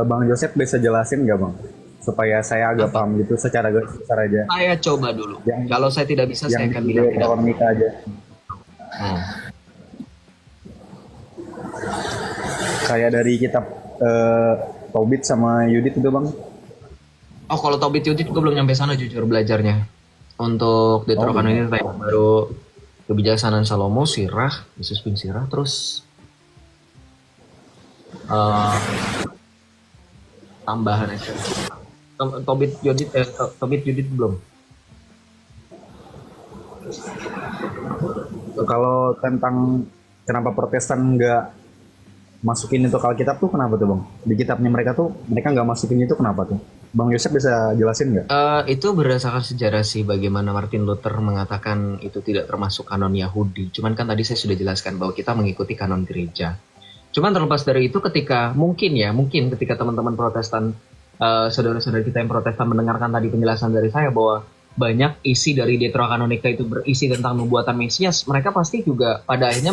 Bang Joseph bisa jelasin nggak Bang? Supaya saya agak paham gitu secara besar aja. Saya coba dulu. Yang- Kalau saya tidak bisa, saya akan bilang tidak. Deuterokanonika aja. Kayak dari kitab Tobit sama Yudit itu Bang. Oh, kalau Tobit Yudit gue belum nyampe sana jujur belajarnya. Untuk Deuterokanonika ini baru kebijaksanaan Salomo, Sirah, Yesus bin Sirah, terus tambahan aja. Tobit Yudit belum. Kalau tentang kenapa Protestan nggak masukin itu ke Alkitab tuh kenapa tuh Bang? Di kitabnya mereka tuh mereka nggak masukin itu kenapa tuh? Bang Yosef bisa jelasin nggak? Itu berdasarkan sejarah sih bagaimana Martin Luther mengatakan itu tidak termasuk kanon Yahudi. Cuman kan tadi saya sudah jelaskan bahwa kita mengikuti kanon gereja. Cuman terlepas dari itu ketika mungkin ketika teman-teman Protestan, saudara-saudara kita yang Protestan mendengarkan tadi penjelasan dari saya bahwa banyak isi dari Deuterokanonika itu berisi tentang nubuatan Mesias, mereka pasti juga pada akhirnya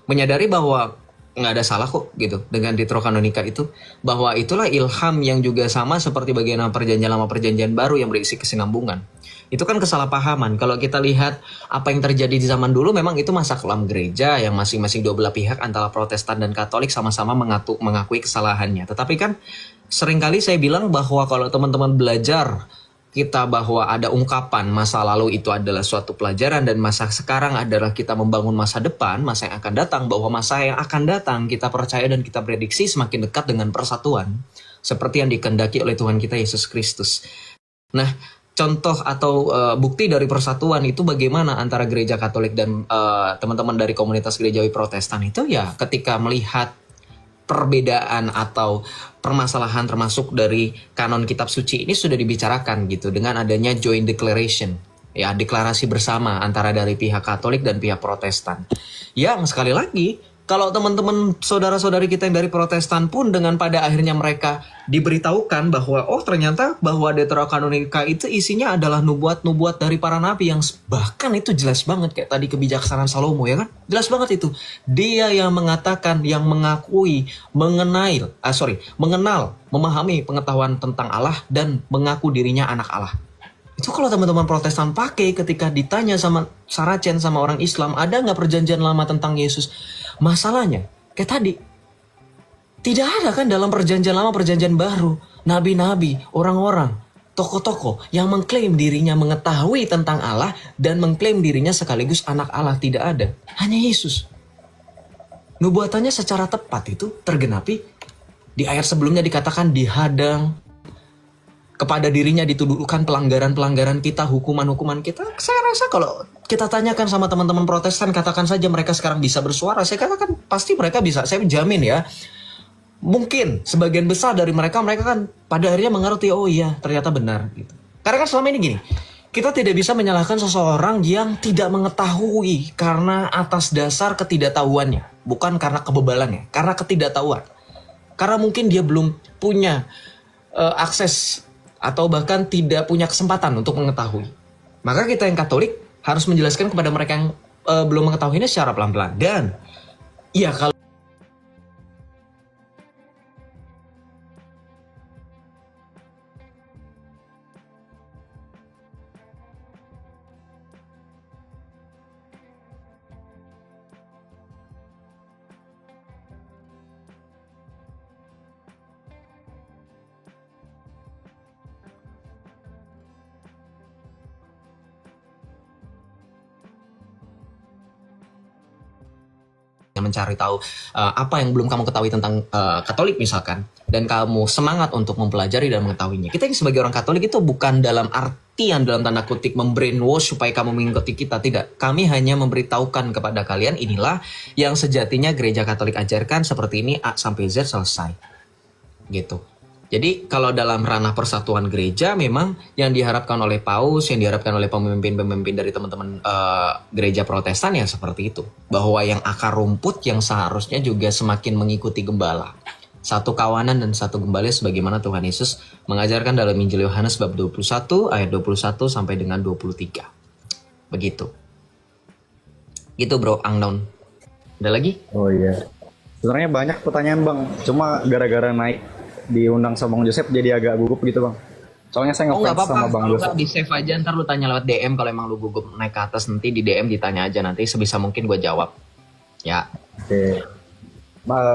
menyadari bahwa nggak ada salah kok gitu dengan Deuterokanonika itu, bahwa itulah ilham yang juga sama seperti bagian perjanjian lama perjanjian baru yang berisi kesinambungan. Itu kan kesalahpahaman. Kalau kita lihat apa yang terjadi di zaman dulu, memang itu masa kelam gereja yang masing-masing dua belah pihak antara Protestan dan Katolik sama-sama mengakui kesalahannya. Tetapi kan seringkali saya bilang bahwa kalau teman-teman belajar kita bahwa ada ungkapan masa lalu itu adalah suatu pelajaran dan masa sekarang adalah kita membangun masa depan, masa yang akan datang, bahwa masa yang akan datang kita percaya dan kita prediksi semakin dekat dengan persatuan seperti yang dikehendaki oleh Tuhan kita Yesus Kristus. Nah, contoh atau bukti dari persatuan itu bagaimana antara gereja Katolik dan teman-teman dari komunitas gerejawi Protestan itu ya ketika melihat perbedaan atau permasalahan termasuk dari kanon kitab suci ini sudah dibicarakan gitu dengan adanya joint declaration, ya deklarasi bersama antara dari pihak Katolik dan pihak Protestan. Yang sekali lagi kalau teman-teman saudara-saudari kita yang dari Protestan pun dengan pada akhirnya mereka diberitahukan bahwa oh ternyata bahwa Deuterokanonika itu isinya adalah nubuat-nubuat dari para nabi yang bahkan itu jelas banget kayak tadi kebijaksanaan Salomo ya kan? Jelas banget itu. Dia yang mengatakan, yang mengakui, mengenal, memahami pengetahuan tentang Allah dan mengaku dirinya anak Allah. Itu kalau teman-teman Protestan pakai ketika ditanya sama Saracen sama orang Islam, ada nggak perjanjian lama tentang Yesus? Masalahnya, kayak tadi, tidak ada kan dalam perjanjian lama, perjanjian baru, nabi-nabi, orang-orang tokoh-tokoh yang mengklaim dirinya mengetahui tentang Allah dan mengklaim dirinya sekaligus anak Allah tidak ada. Hanya Yesus. Nubuatannya secara tepat itu tergenapi. Di ayat sebelumnya dikatakan dihadang. Kepada dirinya dituduhkan pelanggaran-pelanggaran kita, hukuman-hukuman kita. Saya rasa kalau kita tanyakan sama teman-teman Protestan, katakan saja mereka sekarang bisa bersuara. Saya katakan pasti mereka bisa. Saya jamin ya. Mungkin sebagian besar dari mereka kan pada akhirnya mengerti, oh iya ternyata benar. Gitu. Karena kan selama ini gini, kita tidak bisa menyalahkan seseorang yang tidak mengetahui karena atas dasar ketidaktahuannya. Bukan karena kebebalannya, karena ketidaktahuan. Karena mungkin dia belum punya akses atau bahkan tidak punya kesempatan untuk mengetahui. Maka kita yang Katolik harus menjelaskan kepada mereka yang belum mengetahuinya secara pelan-pelan. Dan ya kalau mencari tahu apa yang belum kamu ketahui tentang Katolik misalkan, dan kamu semangat untuk mempelajari dan mengetahuinya. Kita yang sebagai orang Katolik itu bukan dalam artian dalam tanda kutip membrainwash supaya kamu mengikuti kita, tidak. Kami hanya memberitahukan kepada kalian inilah yang sejatinya gereja Katolik ajarkan, seperti ini A sampai Z selesai. Gitu. Jadi kalau dalam ranah persatuan gereja memang yang diharapkan oleh Paus, yang diharapkan oleh pemimpin-pemimpin dari teman-teman gereja Protestan ya seperti itu. Bahwa yang akar rumput yang seharusnya juga semakin mengikuti gembala. Satu kawanan dan satu gembala sebagaimana Tuhan Yesus mengajarkan dalam Injil Yohanes bab 21 ayat 21 sampai dengan 23. Begitu. Gitu bro, Angdaun. Ada lagi? Oh iya. Sebenarnya banyak pertanyaan bang, cuma gara-gara naik diundang sama Bang Joseph jadi agak gugup gitu bang. Soalnya saya ngefans sama Bang Joseph. Di save aja, ntar lu tanya lewat DM kalau emang lu gugup naik ke atas, nanti di DM ditanya aja, nanti sebisa mungkin gue jawab. Ya. Oke.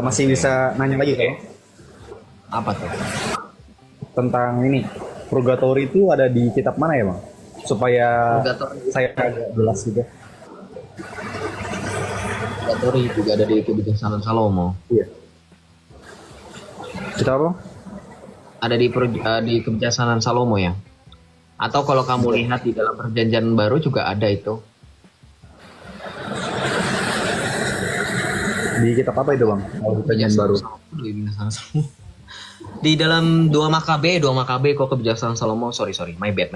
Masih bisa nanya lagi kayak? Apa tuh? Tentang ini, purgatory itu ada di kitab mana ya bang? Supaya saya agak jelas gitu. Purgatory juga ada di Kebijaksanaan Salomo. Iya. Kita apa? Ada di Kebijaksanaan Salomo ya. Atau kalau kamu lihat di dalam Perjanjian Baru juga ada itu. Di kitab apa itu bang? Perjanjian Baru. Di dalam 2 Makabe kok Kebijaksanaan Salomo. Sorry, my bad.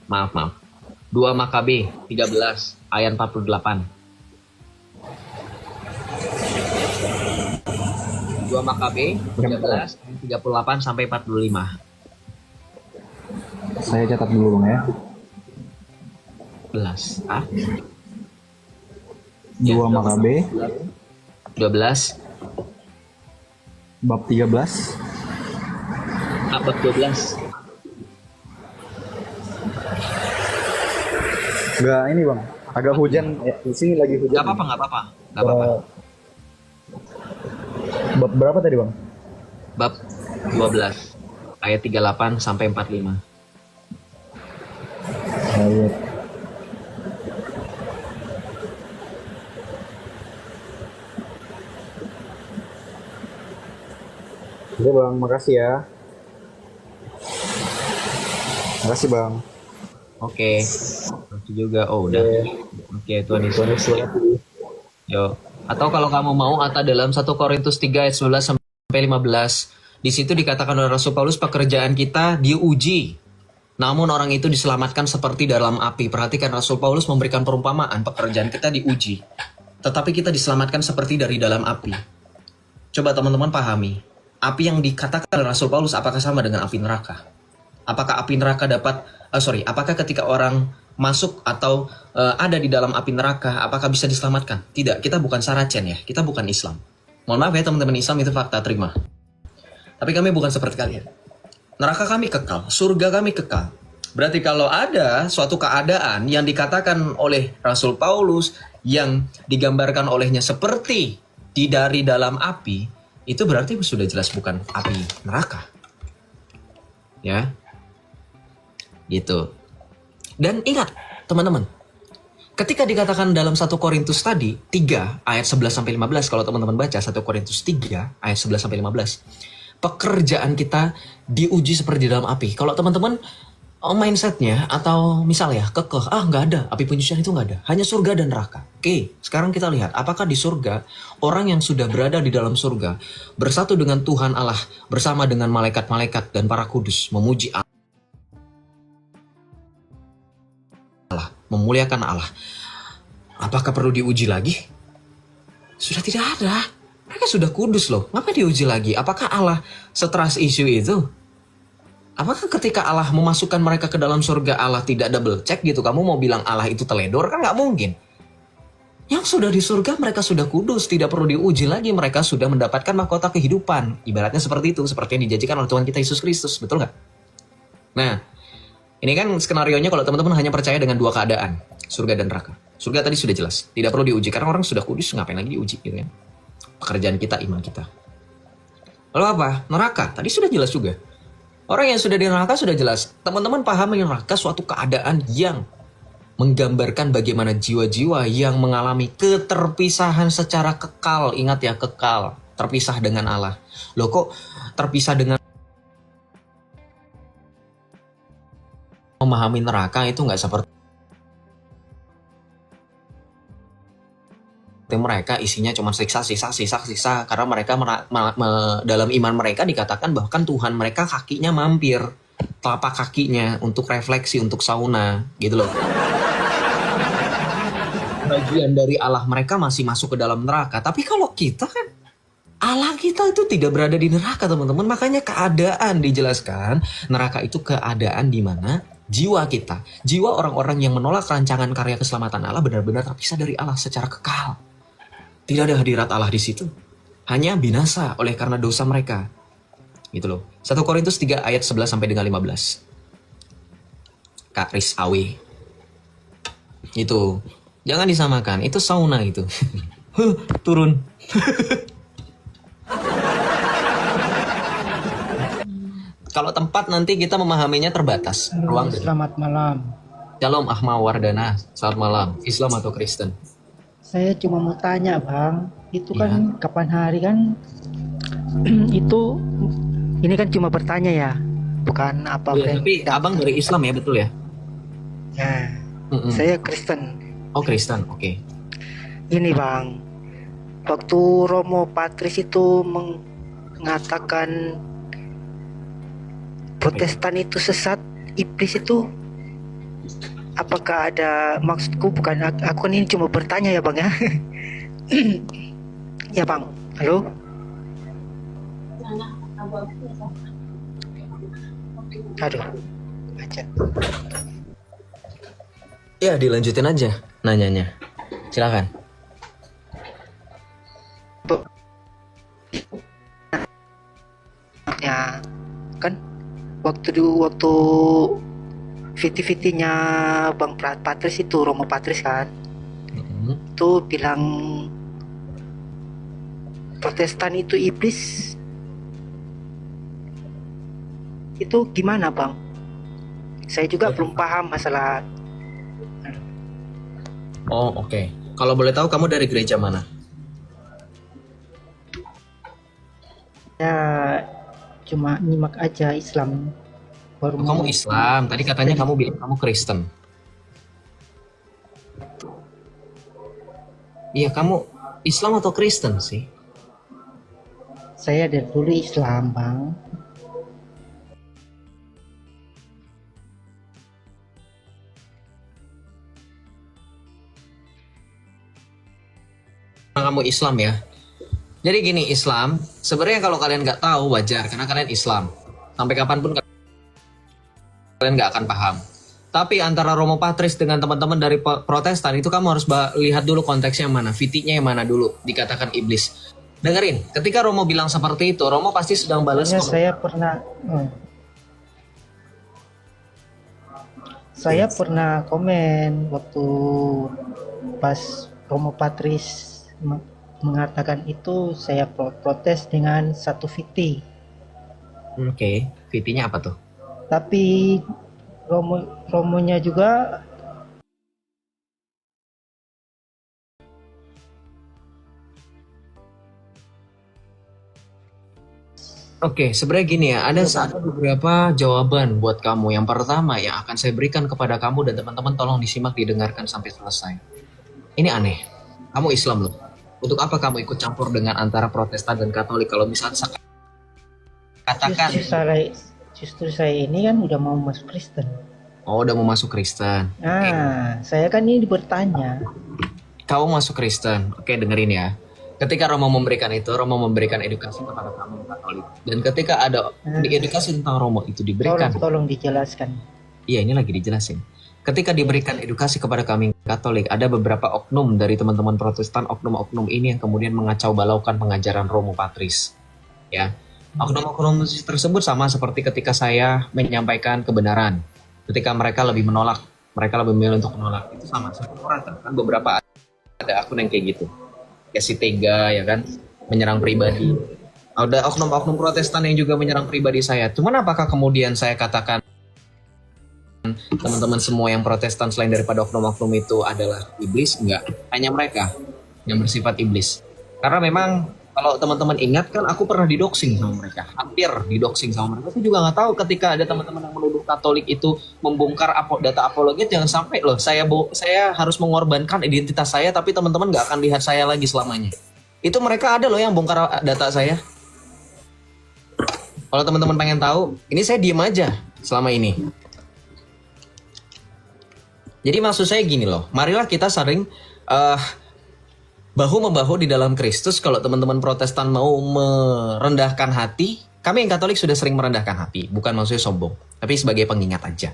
Maaf. 2 Makabe 13 ayat 48. 2 Makabe 13 38 sampai 45. Saya catat dulu bang ya. 11. Ah? 2 Makabe 12 bab 13. Bab 12. Enggak ini bang, agak hujan ya, di sini lagi hujan. Gak apa-apa. Bab berapa tadi bang? Bab 12 ayat 38 sampai 45. Ayat. Oke bang, makasih ya. Makasih bang. Oke. Itu juga. Oh, udah. Oke, Tuhan Yesus. Yo. Atau kalau kamu mau, atau dalam 1 Korintus 3 ayat 11 sampai 15, di situ dikatakan oleh Rasul Paulus, pekerjaan kita diuji, namun orang itu diselamatkan seperti dalam api. Perhatikan, Rasul Paulus memberikan perumpamaan, pekerjaan kita diuji, tetapi kita diselamatkan seperti dari dalam api. Coba teman-teman pahami, api yang dikatakan oleh Rasul Paulus apakah sama dengan api neraka? Apakah api neraka apakah ketika orang masuk atau ada di dalam api neraka, apakah bisa diselamatkan? Tidak, kita bukan Saracen ya, kita bukan Islam. Mohon maaf ya teman-teman Islam, itu fakta, terima. Tapi kami bukan seperti kalian. Neraka kami kekal, surga kami kekal. Berarti kalau ada suatu keadaan yang dikatakan oleh Rasul Paulus, yang digambarkan olehnya seperti dari dalam api, itu berarti sudah jelas bukan api neraka. Ya. Gitu. Dan ingat, teman-teman, ketika dikatakan dalam 1 Korintus tadi 3 ayat 11 sampai 15, kalau teman-teman baca 1 Korintus 3 ayat 11 sampai 15, pekerjaan kita diuji seperti dalam api. Kalau teman-teman mindsetnya atau misalnya kekeh, nggak ada, api penyucian itu nggak ada, hanya surga dan neraka. Oke, sekarang kita lihat apakah di surga orang yang sudah berada di dalam surga bersatu dengan Tuhan Allah bersama dengan malaikat-malaikat dan para kudus memuji Allah, memuliakan Allah. Apakah perlu diuji lagi? Sudah tidak ada. Mereka sudah kudus loh. Ngapa diuji lagi? Apakah Allah stres isu itu? Apakah ketika Allah memasukkan mereka ke dalam surga, Allah tidak double check gitu? Kamu mau bilang Allah itu teledor? Kan nggak mungkin. Yang sudah di surga mereka sudah kudus, tidak perlu diuji lagi. Mereka sudah mendapatkan mahkota kehidupan. Ibaratnya seperti itu, seperti yang dijanjikan oleh Tuhan kita Yesus Kristus. Betul nggak? Nah, ini kan skenarionya kalau teman-teman hanya percaya dengan 2 keadaan, surga dan neraka. Surga tadi sudah jelas, tidak perlu diuji karena orang sudah kudus, ngapain lagi diuji gitu kan. Pekerjaan kita, iman kita. Lalu apa? Neraka, tadi sudah jelas juga. Orang yang sudah di neraka sudah jelas. Teman-teman paham neraka suatu keadaan yang menggambarkan bagaimana jiwa-jiwa yang mengalami keterpisahan secara kekal. Ingat ya, kekal, terpisah dengan Allah. Loh kok terpisah dengan memahami neraka itu nggak seperti mereka isinya cuma siksa karena mereka dalam iman mereka dikatakan bahkan Tuhan mereka kakinya mampir, telapak kakinya untuk refleksi, untuk sauna gitu loh. Bagian dari Allah mereka masih masuk ke dalam neraka. Tapi kalau kita kan Allah kita itu tidak berada di neraka, teman-teman. Makanya keadaan dijelaskan neraka itu keadaan di mana jiwa kita, jiwa orang-orang yang menolak rancangan karya keselamatan Allah benar-benar terpisah dari Allah secara kekal. Tidak ada hadirat Allah di situ. Hanya binasa oleh karena dosa mereka. Gitu loh. 1 Korintus 3 ayat 11 sampai dengan 15. Kak Riz Awe. Itu. Jangan disamakan. Itu sauna itu. Turun. Kalau tempat nanti kita memahaminya terbatas. Ruang. Selamat malam. Shalom Ahmad Wardana. Selamat malam. Islam atau Kristen? Saya cuma mau tanya Bang, itu Ya. kan kapan hari kan itu ini kan cuma bertanya ya, bukan apa Ya, tapi abang dari Islam ya, betul ya? Ya, Mm-mm. saya Kristen. Oh Kristen, oke. Ini Bang, waktu Romo Patris itu mengatakan Protestan itu sesat, iblis itu, apakah ada maksudku? Bukan, aku ini cuma bertanya ya Bang ya. Ya Bang, halo. Aduh, macet. Ya dilanjutin aja nanyanya. Silakan. Ya, kan waktu VT-VT-nya Bang Patris itu, Romo Patris kan, itu bilang Protestan itu iblis. Itu gimana Bang? Saya juga belum paham masalah. Oh oke. Kalau boleh tahu kamu dari gereja mana? Ya cuma nyimak aja Islam. Baru Kamu Islam. Tadi katanya kamu bilang kamu Kristen. Iya, kamu Islam atau Kristen sih? Saya dari dulu Islam Bang. Kamu Islam ya. Jadi gini, Islam sebenarnya kalau kalian nggak tahu wajar karena kalian Islam. Sampai kapanpun kalian nggak akan paham. Tapi antara Romo Patris dengan teman-teman dari Protestan itu kamu harus lihat dulu konteksnya yang mana, VT-nya yang mana dulu dikatakan iblis. Dengerin, ketika Romo bilang seperti itu, Romo pasti sedang balas. Ya, saya pernah komen waktu pas Romo Patris mengatakan itu, saya protes dengan satu VT. Oke, VT-nya apa tuh? Tapi Romonya juga Oke, sebenarnya gini ya, ada beberapa jawaban buat kamu. Yang pertama yang akan saya berikan kepada kamu dan teman-teman, tolong disimak, didengarkan sampai selesai. Ini aneh. Kamu Islam loh. Untuk apa kamu ikut campur dengan antara Protestan dan Katolik? Kalau misalnya katakan, justru saya ini kan udah mau masuk Kristen. oh udah mau masuk Kristen. Nah, saya kan ini bertanya. Kamu masuk Kristen. Oke, dengerin ya. Ketika Romo memberikan itu, Romo memberikan edukasi kepada kamu Katolik. Dan ketika ada di edukasi tentang Romo itu diberikan. Tolong dijelaskan. Iya, ini lagi dijelasin. Ketika diberikan edukasi kepada kami Katolik, ada beberapa oknum dari teman-teman Protestan, oknum-oknum ini yang kemudian mengacau balaukan pengajaran Romo Patris. Ya, oknum-oknum tersebut sama seperti ketika saya menyampaikan kebenaran. Ketika mereka lebih menolak, mereka lebih memilih untuk menolak. Itu sama seperti orang kan beberapa ada akun yang kayak gitu. Ya si Tega ya kan, menyerang pribadi. Ada oknum-oknum Protestan yang juga menyerang pribadi saya. Cuman apakah kemudian saya katakan teman-teman semua yang Protestan selain daripada oknum-oknum itu adalah iblis? Enggak, hanya mereka yang bersifat iblis. Karena memang kalau teman-teman ingat kan aku pernah didoxing sama mereka, hampir didoxing sama mereka. Aku juga nggak tahu ketika ada teman-teman yang menuduh Katolik itu membongkar data apologet, jangan sampai loh saya harus mengorbankan identitas saya, tapi teman-teman nggak akan lihat saya lagi selamanya. Itu mereka ada loh yang bongkar data saya. Kalau teman-teman pengen tahu, ini saya diem aja selama ini. Jadi maksud saya gini loh, marilah kita saling bahu-membahu di dalam Kristus. Kalau teman-teman Protestan mau merendahkan hati, kami yang Katolik sudah sering merendahkan hati. Bukan maksudnya sombong, tapi sebagai pengingat aja.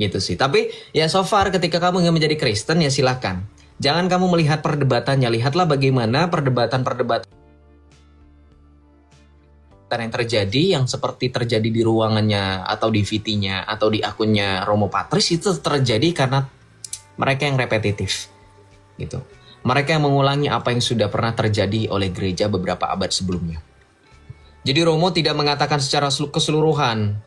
Gitu sih. Tapi ya so far ketika kamu ingin menjadi Kristen ya silakan. Jangan kamu melihat perdebatannya, lihatlah bagaimana perdebatan-perdebatan yang terjadi, yang seperti terjadi di ruangannya atau di VT-nya atau di akunnya Romo Patris, itu terjadi karena mereka yang repetitif. Gitu. Mereka yang mengulangi apa yang sudah pernah terjadi oleh gereja beberapa abad sebelumnya. Jadi Romo tidak mengatakan secara keseluruhan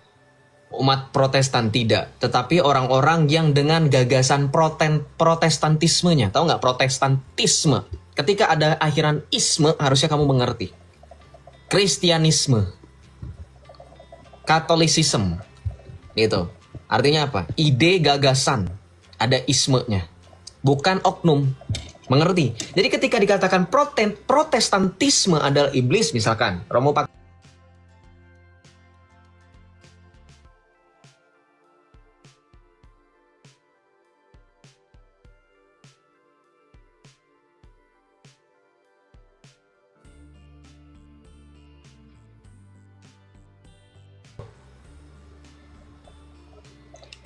umat Protestan, tidak. Tetapi orang-orang yang dengan gagasan protestantismenya. Tahu nggak protestantisme? Ketika ada akhiran isme, harusnya kamu mengerti. Kristianisme. Katolisisme. Gitu. Artinya apa? Ide gagasan. Ada ismenya. Bukan oknum. Mengerti? Jadi ketika dikatakan protestantisme adalah iblis, misalkan Romo Patris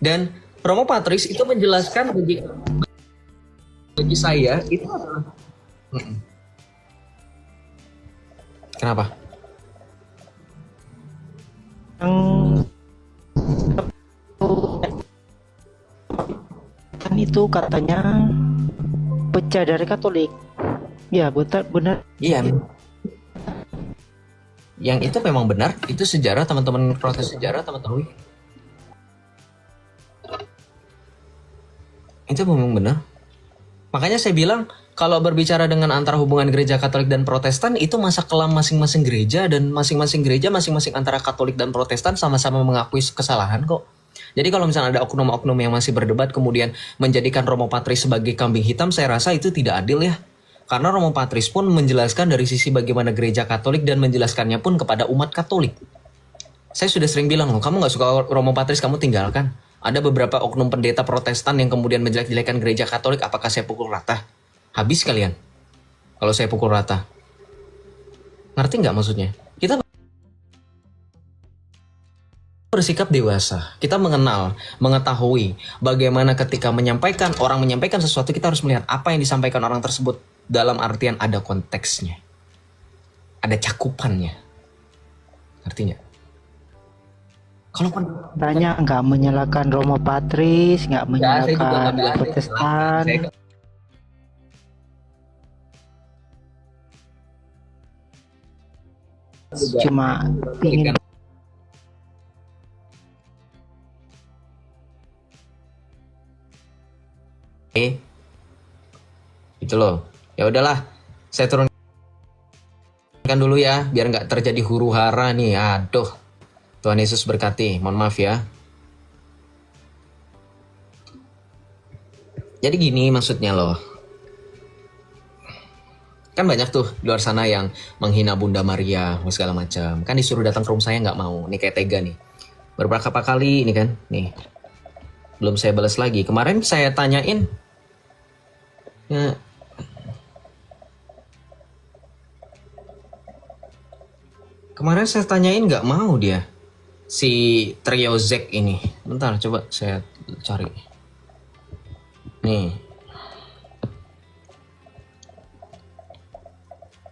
dan Romo Patris itu menjelaskan bagi saya itu adalah Kenapa? Yang kan itu katanya pecah dari Katolik. Ya, benar. Iya. Yang itu memang benar, itu sejarah teman-teman, proses sejarah teman-teman. Itu memang benar. Makanya saya bilang, kalau berbicara dengan antara hubungan gereja Katolik dan Protestan, itu masa kelam masing-masing gereja, dan masing-masing gereja, masing-masing antara Katolik dan Protestan sama-sama mengakui kesalahan kok. Jadi kalau misalnya ada oknum-oknum yang masih berdebat kemudian menjadikan Romo Patris sebagai kambing hitam, saya rasa itu tidak adil ya. Karena Romo Patris pun menjelaskan dari sisi bagaimana gereja Katolik dan menjelaskannya pun kepada umat Katolik. Saya sudah sering bilang loh, kamu gak suka Romo Patris, kamu tinggalkan. Ada beberapa oknum pendeta Protestan yang kemudian menjelek-jelekan gereja Katolik, apakah saya pukul rata? Habis kalian kalau saya pukul rata. Ngerti nggak maksudnya? Kita bersikap dewasa. Kita mengenal, mengetahui bagaimana ketika orang menyampaikan sesuatu, kita harus melihat apa yang disampaikan orang tersebut dalam artian ada konteksnya. Ada cakupannya. Ngerti nggak? Kalau Tanya nggak menyalahkan Romo Patris, nggak menyalahkan Protestan. Cuma ingin Gitu loh. Ya udahlah, saya turunkan dulu ya, biar nggak terjadi huru hara nih. Aduh, Tuhan Yesus berkati. Mohon maaf ya. Jadi gini maksudnya loh. Kan banyak tuh di luar sana yang menghina Bunda Maria, segala macam. Kan disuruh datang ke rumah saya nggak mau. Nih kayak tega nih. Beberapa kali ini kan, nih. Belum saya balas lagi. Kemarin saya tanyain. Ya, kemarin saya tanyain nggak mau dia. Si Trio Zek ini. Bentar, coba saya cari. Nih.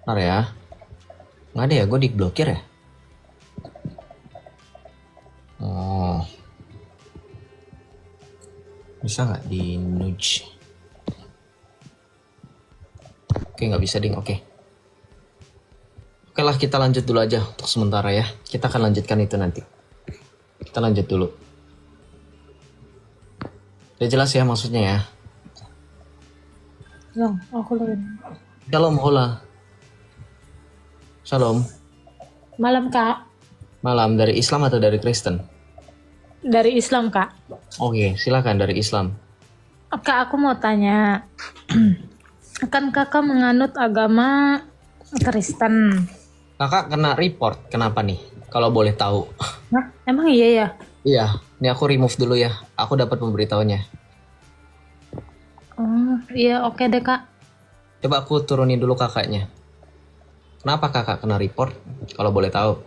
Bentar ya. Nggak ada ya, gue diblokir ya. Oh. Bisa nggak di nudge? Oke, nggak bisa ding. Oke. Oke lah, kita lanjut dulu aja untuk sementara ya. Kita akan lanjutkan itu nanti. Kita lanjut dulu. Udah jelas ya maksudnya ya. Yang aku lagi. Shalom, hola. Shalom. Malam Kak, Malam, dari Islam atau dari Kristen? dari Islam Kak. Oke, silakan dari Islam. Kak, aku mau tanya. Kan kakak menganut agama Kristen. Kakak kena report, kenapa nih? Kalau boleh tahu. Hah? Emang iya ya? Iya, ini aku remove dulu ya. Aku dapat pemberitahunya. Oh, iya oke deh Kak. Coba aku turunin dulu kakaknya. Kenapa kakak kena report? Kalau boleh tahu.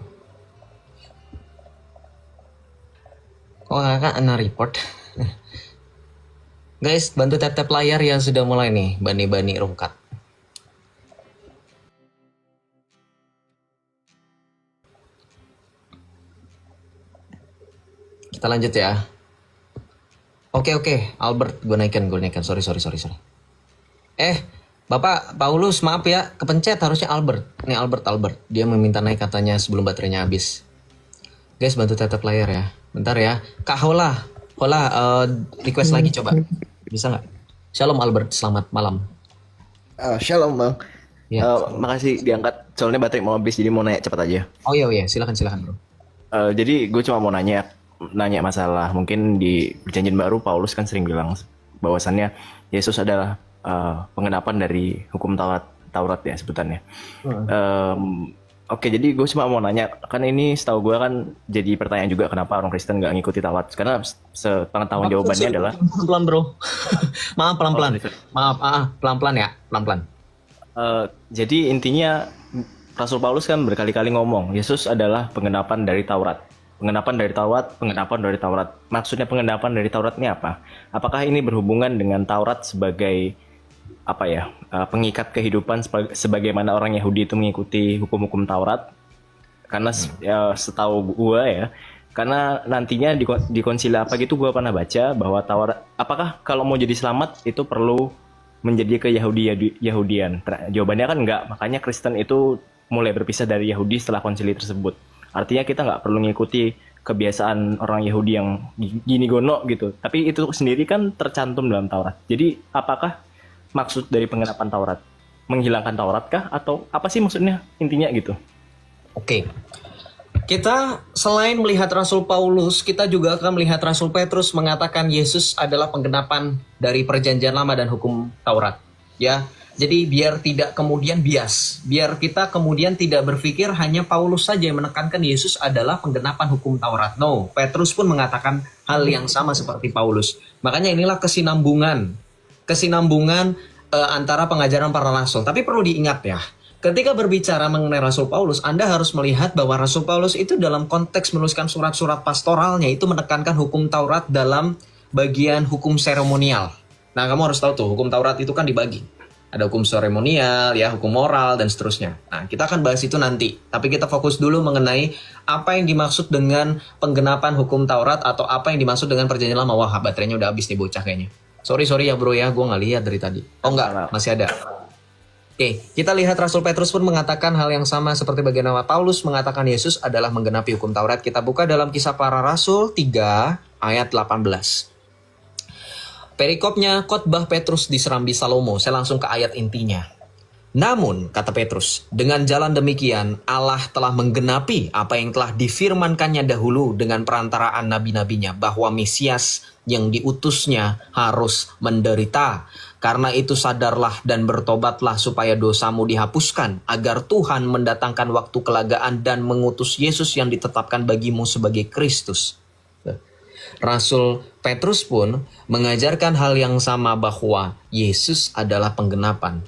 Kok kakak kena report? Guys, bantu tap-tap layar yang sudah mulai nih. Bani-bani rungkat. Kita lanjut ya. Oke, Albert, gue naikkan. Sorry. Bapak Paulus, maaf ya, kepencet harusnya Albert. Nih Albert. Dia meminta naik katanya sebelum baterainya habis. Guys, bantu tap layar ya. Bentar ya. Kak Hola, request lagi coba. Bisa nggak? Shalom Albert, selamat malam. Shalom bang. Ya. Makasih diangkat. Soalnya baterai mau habis, jadi mau nanya cepat aja. Oh iya, silakan bro. Jadi gue cuma mau nanya masalah, mungkin di Perjanjian Baru Paulus kan sering bilang bahwasannya Yesus adalah pengenapan dari hukum Taurat ya sebutannya. Oke, jadi gue cuma mau nanya, kan ini setahu gue kan jadi pertanyaan juga kenapa orang Kristen nggak ngikuti Taurat? Karena sepengetahuan jawabannya adalah pelan-pelan bro. Maaf pelan-pelan. Oh, Maaf, pelan-pelan ya, pelan-pelan. Jadi intinya Rasul Paulus kan berkali-kali ngomong Yesus adalah pengenapan dari Taurat. Pengenapan dari Taurat. Maksudnya pengenapan dari Taurat ini apa? Apakah ini berhubungan dengan Taurat sebagai pengikat kehidupan sebagaimana orang Yahudi itu mengikuti hukum-hukum Taurat? Karena setahu gue ya, karena nantinya di konsili apa gitu gue pernah baca bahwa Taurat, apakah kalau mau jadi selamat itu perlu menjadi ke Yahudian? Jawabannya kan enggak, makanya Kristen itu mulai berpisah dari Yahudi setelah konsili tersebut. Artinya kita nggak perlu mengikuti kebiasaan orang Yahudi yang gini gono gitu. Tapi itu sendiri kan tercantum dalam Taurat. Jadi apakah maksud dari pengenapan Taurat? Menghilangkan Taurat kah? Atau apa sih maksudnya intinya gitu? Oke. Kita selain melihat Rasul Paulus, kita juga akan melihat Rasul Petrus mengatakan Yesus adalah penggenapan dari Perjanjian Lama dan hukum Taurat. Ya. Jadi biar tidak kemudian bias, biar kita kemudian tidak berpikir hanya Paulus saja yang menekankan Yesus adalah penggenapan hukum Taurat. No, Petrus pun mengatakan hal yang sama seperti Paulus. Makanya inilah kesinambungan antara pengajaran para rasul. Tapi perlu diingat ya, ketika berbicara mengenai Rasul Paulus, Anda harus melihat bahwa Rasul Paulus itu dalam konteks menuliskan surat-surat pastoralnya itu menekankan hukum Taurat dalam bagian hukum seremonial. Nah, kamu harus tahu tuh, hukum Taurat itu kan dibagi. Ada hukum seremonial, ya, hukum moral, dan seterusnya. Nah, kita akan bahas itu nanti. Tapi kita fokus dulu mengenai apa yang dimaksud dengan penggenapan hukum Taurat atau apa yang dimaksud dengan Perjanjian Lama. Wah, baterainya udah habis nih bocah kayaknya. Sorry ya bro ya, gue nggak lihat dari tadi. Oh enggak, masih ada. Oke, kita lihat Rasul Petrus pun mengatakan hal yang sama seperti bagaimana Paulus mengatakan Yesus adalah menggenapi hukum Taurat. Kita buka dalam Kisah Para Rasul 3 ayat 18. perikopnya khotbah Petrus di Serambi Salomo. Saya langsung ke ayat intinya. Namun, kata Petrus, dengan jalan demikian Allah telah menggenapi apa yang telah difirmankannya dahulu dengan perantaraan nabi-nabinya, bahwa Mesias yang diutusnya harus menderita. Karena itu sadarlah dan bertobatlah supaya dosamu dihapuskan, agar Tuhan mendatangkan waktu kelagaan dan mengutus Yesus yang ditetapkan bagimu sebagai Kristus. Rasul Petrus pun mengajarkan hal yang sama, bahwa Yesus adalah penggenapan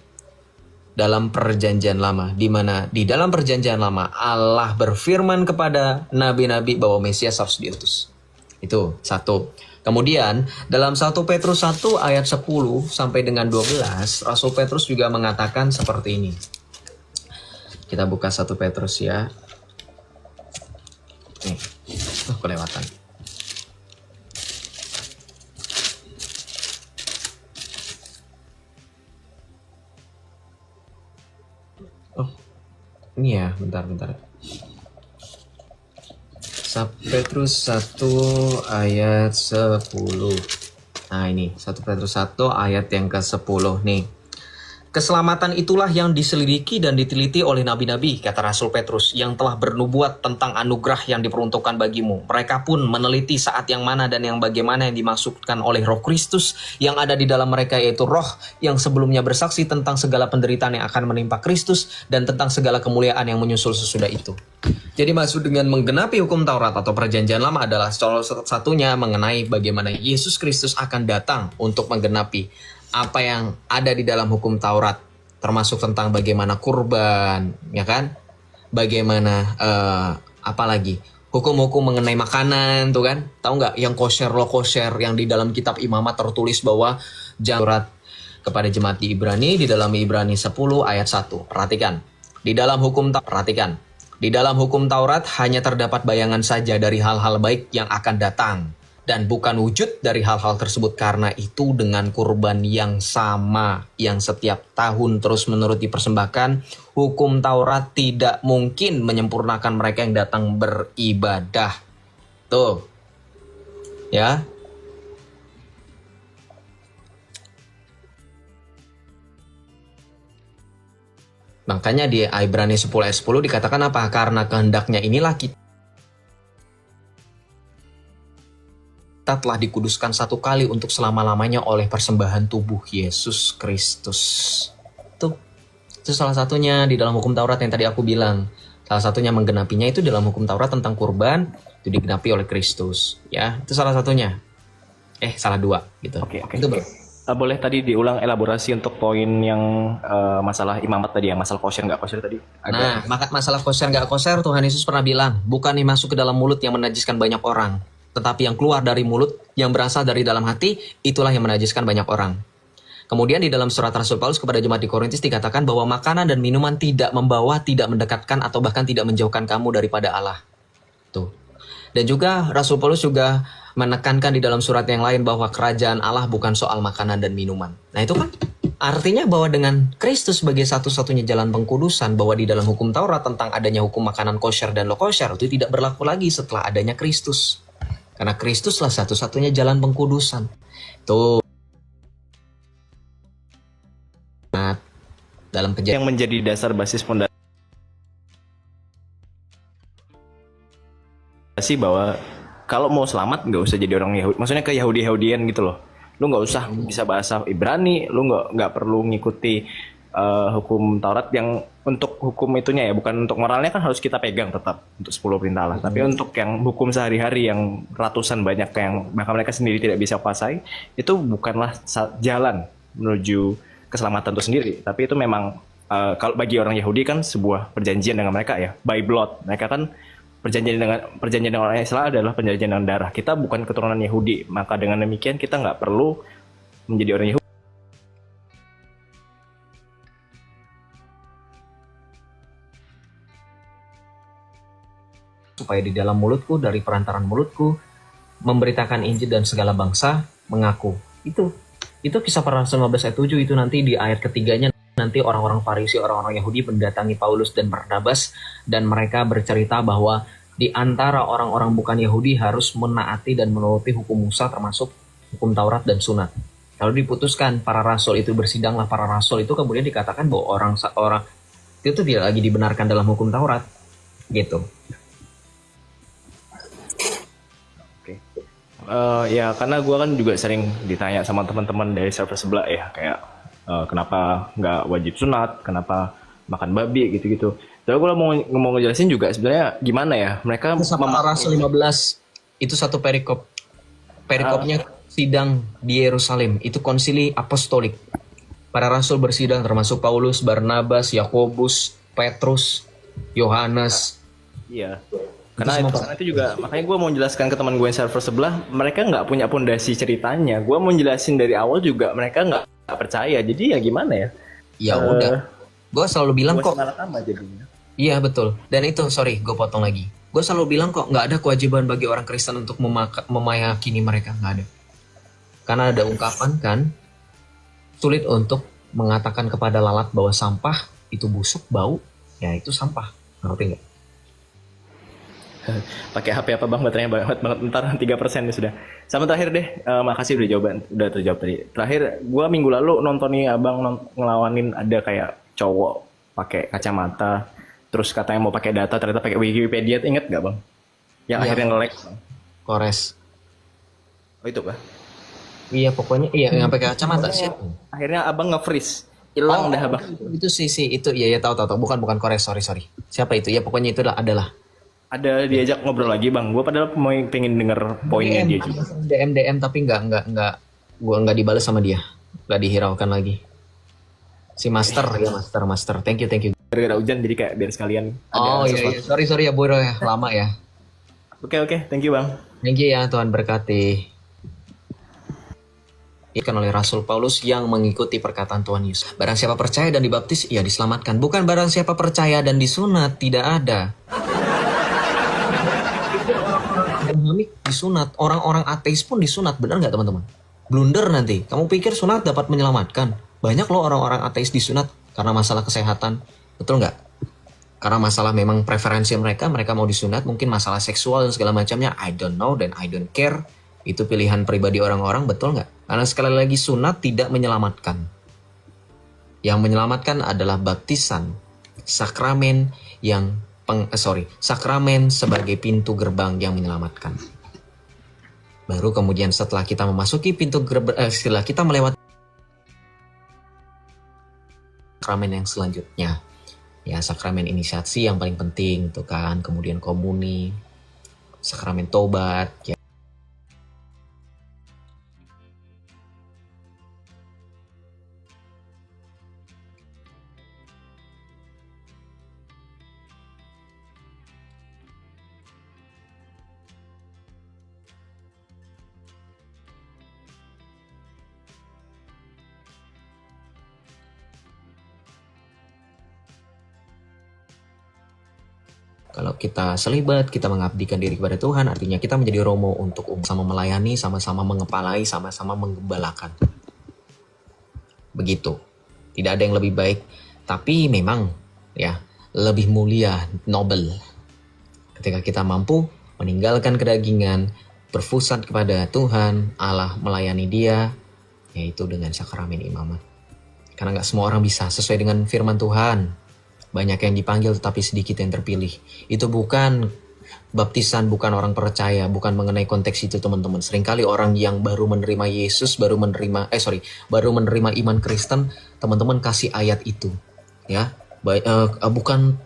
dalam perjanjian lama, di mana di dalam perjanjian lama Allah berfirman kepada nabi-nabi bahwa Mesias harus diutus. Itu satu. Kemudian dalam 1 Petrus 1 ayat 10 sampai dengan 12, Rasul Petrus juga mengatakan seperti ini. Kita buka 1 Petrus ya. Nih, kelewatan. Oh, ini ya, bentar. 1 Petrus 1 ayat 10. Nah ini, 1 Petrus 1 ayat yang ke-10 nih. Keselamatan itulah yang diselidiki dan diteliti oleh nabi-nabi, kata Rasul Petrus, yang telah bernubuat tentang anugerah yang diperuntukkan bagimu. Mereka pun meneliti saat yang mana dan yang bagaimana yang dimaksudkan oleh Roh Kristus yang ada di dalam mereka, yaitu Roh yang sebelumnya bersaksi tentang segala penderitaan yang akan menimpa Kristus dan tentang segala kemuliaan yang menyusul sesudah itu. Jadi maksud dengan menggenapi hukum Taurat atau perjanjian lama adalah salah satunya mengenai bagaimana Yesus Kristus akan datang untuk menggenapi apa yang ada di dalam hukum Taurat, termasuk tentang bagaimana kurban, ya kan? Bagaimana apalagi hukum-hukum mengenai makanan, tuh kan? Tahu nggak yang kosher lo kosher, yang di dalam kitab Imamat tertulis bahwa Taurat kepada jemaat di Ibrani, di dalam Ibrani 10 ayat 1. Perhatikan. Di dalam hukum Taurat hanya terdapat bayangan saja dari hal-hal baik yang akan datang, dan bukan wujud dari hal-hal tersebut. Karena itu dengan kurban yang sama yang setiap tahun terus-menerus dipersembahkan, hukum Taurat tidak mungkin menyempurnakan mereka yang datang beribadah. Tuh. Ya. Makanya di Ibrani 10 ayat 10 dikatakan apa? Karena kehendaknya inilah kita telah dikuduskan satu kali untuk selama-lamanya oleh persembahan tubuh Yesus Kristus. Itu salah satunya di dalam hukum Taurat yang tadi aku bilang. Salah satunya menggenapinya itu dalam hukum Taurat tentang kurban, itu digenapi oleh Kristus. Ya, itu salah satunya. Salah dua gitu. Oke. Itu bro. Boleh tadi diulang elaborasi untuk poin yang masalah imamat tadi ya, masalah kosher nggak kosher tadi? Nah, masalah kosher nggak kosher, Tuhan Yesus pernah bilang, bukan yang masuk ke dalam mulut yang menajiskan banyak orang, tetapi yang keluar dari mulut, yang berasal dari dalam hati, itulah yang menajiskan banyak orang. Kemudian di dalam surat Rasul Paulus kepada jemaat di Korintus dikatakan bahwa makanan dan minuman tidak membawa, tidak mendekatkan, atau bahkan tidak menjauhkan kamu daripada Allah. Tuh. Dan juga Rasul Paulus juga menekankan di dalam surat yang lain bahwa kerajaan Allah bukan soal makanan dan minuman. Nah itu kan artinya bahwa dengan Kristus sebagai satu-satunya jalan pengkudusan, bahwa di dalam hukum Taurat tentang adanya hukum makanan kosher dan lo kosher itu tidak berlaku lagi setelah adanya Kristus. Karena Kristuslah satu-satunya jalan pengkudusan. Tuh. Nah, dalam kejadian Yang menjadi dasar basis fondasi bahwa kalau mau selamat nggak usah jadi orang Yahudi. Maksudnya ke Yahudi-Yahudian gitu loh. Lu nggak usah bisa bahasa Ibrani, lu nggak perlu ngikuti hukum Taurat yang untuk hukum itunya ya, bukan untuk moralnya kan harus kita pegang tetap untuk 10 perintah Allah. Tapi untuk yang hukum sehari-hari yang ratusan banyak yang bahkan mereka sendiri tidak bisa kuasai, itu bukanlah jalan menuju keselamatan itu sendiri. Tapi itu memang kalau bagi orang Yahudi kan sebuah perjanjian dengan mereka ya, by blood. Mereka kan perjanjian dengan orang Islam adalah perjanjian dengan darah. Kita bukan keturunan Yahudi, maka dengan demikian kita nggak perlu menjadi orang Yahudi. supaya di dalam mulutku, dari perantaran mulutku, memberitakan Injil dan segala bangsa mengaku. Itu kisah para rasul 15 ayat 7 itu nanti di ayat ketiganya. Nanti orang-orang Farisi, orang-orang Yahudi mendatangi Paulus dan Barnabas, dan mereka bercerita bahwa di antara orang-orang bukan Yahudi harus menaati dan menuruti hukum Musa, termasuk hukum Taurat dan Sunat. Lalu diputuskan para rasul itu bersidanglah para rasul itu kemudian dikatakan bahwa orang itu tidak lagi dibenarkan dalam hukum Taurat gitu. Ya karena gue kan juga sering ditanya sama teman-teman dari server sebelah ya kayak kenapa nggak wajib sunat, kenapa makan babi gitu-gitu. Jadi gue mau ngejelasin juga sebenarnya gimana ya mereka Para Rasul 15 itu satu perikopnya sidang di Yerusalem, itu konsili apostolik. Para rasul bersidang termasuk Paulus, Barnabas, Yakobus, Petrus, Yohanes. Iya. Karena itu juga makanya gue mau jelaskan ke teman gue yang server sebelah, mereka nggak punya pondasi ceritanya. Gue mau jelasin dari awal juga mereka nggak percaya. Jadi ya gimana ya? Ya udah. Gue selalu bilang kok. Salah tambah jadinya. Iya betul. Dan itu sorry gue potong lagi. Gue selalu bilang kok nggak ada kewajiban bagi orang Kristen untuk memayakini mereka, nggak ada. Karena ada ungkapan kan, sulit untuk mengatakan kepada lalat bahwa sampah itu busuk, bau, ya itu sampah. Ngerti nggak? Pakai HP apa bang, baterainya banget ntar 3% nih sudah. Sama terakhir deh, makasih udah terjawab tadi. Terakhir gue minggu lalu nonton nih abang ngelawanin ada kayak cowok pakai kacamata terus katanya mau pakai data ternyata pakai Wikipedia, inget nggak bang yang Iya. akhirnya nge-lag? Kores. Oh itu kah? Iya pokoknya iya yang pakai kacamata sih. Akhirnya abang nge-freeze hilang dah abang. Itu sih itu iya tahu bukan Kores, sorry. Siapa itu? Ya pokoknya itu adalah Ada diajak ngobrol lagi bang, gue padahal mau pengen denger poinnya dia juga. DM tapi nggak dibalas sama dia, nggak dihiraukan lagi. Si master ya master. Thank you. Gara-gara hujan jadi kayak biar sekalian ada Oh sesuatu. iya. Sorry ya Bro ya, lama ya. Oke, thank you bang. Thank you ya, Tuhan berkati. Ikan oleh Rasul Paulus yang mengikuti perkataan Tuhan Yesus. Barang siapa percaya dan dibaptis, ia diselamatkan. Bukan barang siapa percaya dan disunat, tidak ada. Hamik disunat, orang-orang ateis pun disunat, benar nggak teman-teman? Blunder nanti. Kamu pikir sunat dapat menyelamatkan? Banyak loh orang-orang ateis disunat karena masalah kesehatan, betul nggak? Karena masalah memang preferensi mereka mau disunat, mungkin masalah seksual dan segala macamnya. I don't know dan I don't care. Itu pilihan pribadi orang-orang, betul nggak? Karena sekali lagi sunat tidak menyelamatkan. Yang menyelamatkan adalah baptisan, sakramen yang sakramen sebagai pintu gerbang yang menyelamatkan. Baru kemudian setelah kita memasuki pintu gerbang, setelah kita melewati sakramen yang selanjutnya, ya sakramen inisiasi yang paling penting tuh kan, kemudian komuni, sakramen tobat, ya. Kalau kita selibat, kita mengabdikan diri kepada Tuhan, artinya kita menjadi romo untuk sama melayani, sama-sama mengepalai, sama-sama menggembalakan. Begitu. Tidak ada yang lebih baik, tapi memang ya lebih mulia, nobel. Ketika kita mampu meninggalkan kedagingan, berpusat kepada Tuhan, Allah, melayani Dia, yaitu dengan sakramen imamat. Karena nggak semua orang bisa sesuai dengan firman Tuhan. Banyak yang dipanggil tetapi sedikit yang terpilih. Itu bukan baptisan, bukan orang percaya, bukan mengenai konteks itu teman-teman. Seringkali orang yang baru menerima Yesus, baru menerima iman Kristen, teman-teman kasih ayat itu, ya. Bukan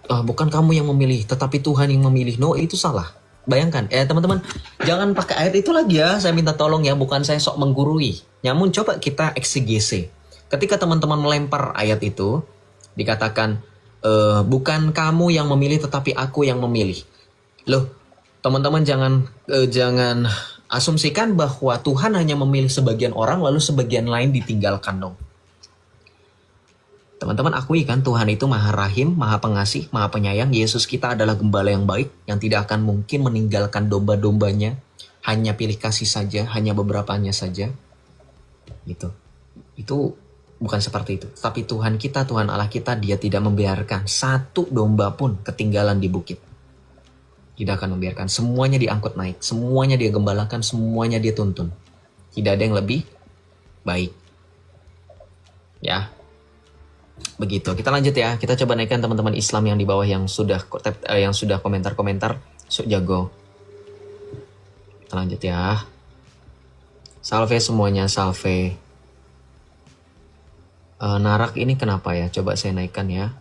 kamu yang memilih, tetapi Tuhan yang memilih. No, itu salah. Bayangkan, teman-teman, jangan pakai ayat itu lagi ya. Saya minta tolong ya, bukan saya sok menggurui. Namun coba kita eksegese. Ketika teman-teman melempar ayat itu, dikatakan bukan kamu yang memilih tetapi aku yang memilih. Loh, teman-teman jangan asumsikan bahwa Tuhan hanya memilih sebagian orang lalu sebagian lain ditinggalkan dong. Teman-teman akui kan Tuhan itu Maha Rahim, Maha Pengasih, Maha Penyayang. Yesus kita adalah gembala yang baik yang tidak akan mungkin meninggalkan domba-dombanya. Hanya pilih kasih saja, hanya beberapanya saja. Gitu. Itu bukan seperti itu. Tapi Tuhan kita, Tuhan Allah kita, Dia tidak membiarkan satu domba pun ketinggalan di bukit. Tidak akan membiarkan. Semuanya diangkut naik. Semuanya Dia gembalakan. Semuanya Dia tuntun. Tidak ada yang lebih baik. Ya, begitu. Kita lanjut ya. Kita coba naikkan teman-teman Islam yang di bawah yang sudah komentar-komentar. Jago. Kita lanjut ya. Salve semuanya, salve. Narak ini kenapa ya? Coba saya naikkan ya.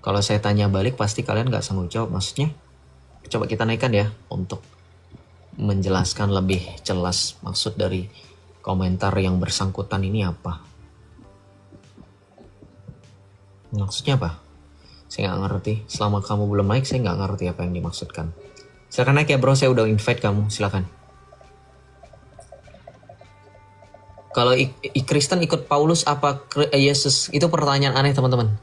Kalau saya tanya balik pasti kalian gak sanggup jawab. Maksudnya, coba kita naikkan ya untuk menjelaskan lebih jelas maksud dari komentar yang bersangkutan ini apa. Maksudnya apa? Saya nggak ngerti. Selama kamu belum naik, saya nggak ngerti apa yang dimaksudkan. Silakan naik ya bro, saya udah invite kamu. Silakan. Kalau Kristen ikut Paulus apa Yesus? Itu pertanyaan aneh teman-teman.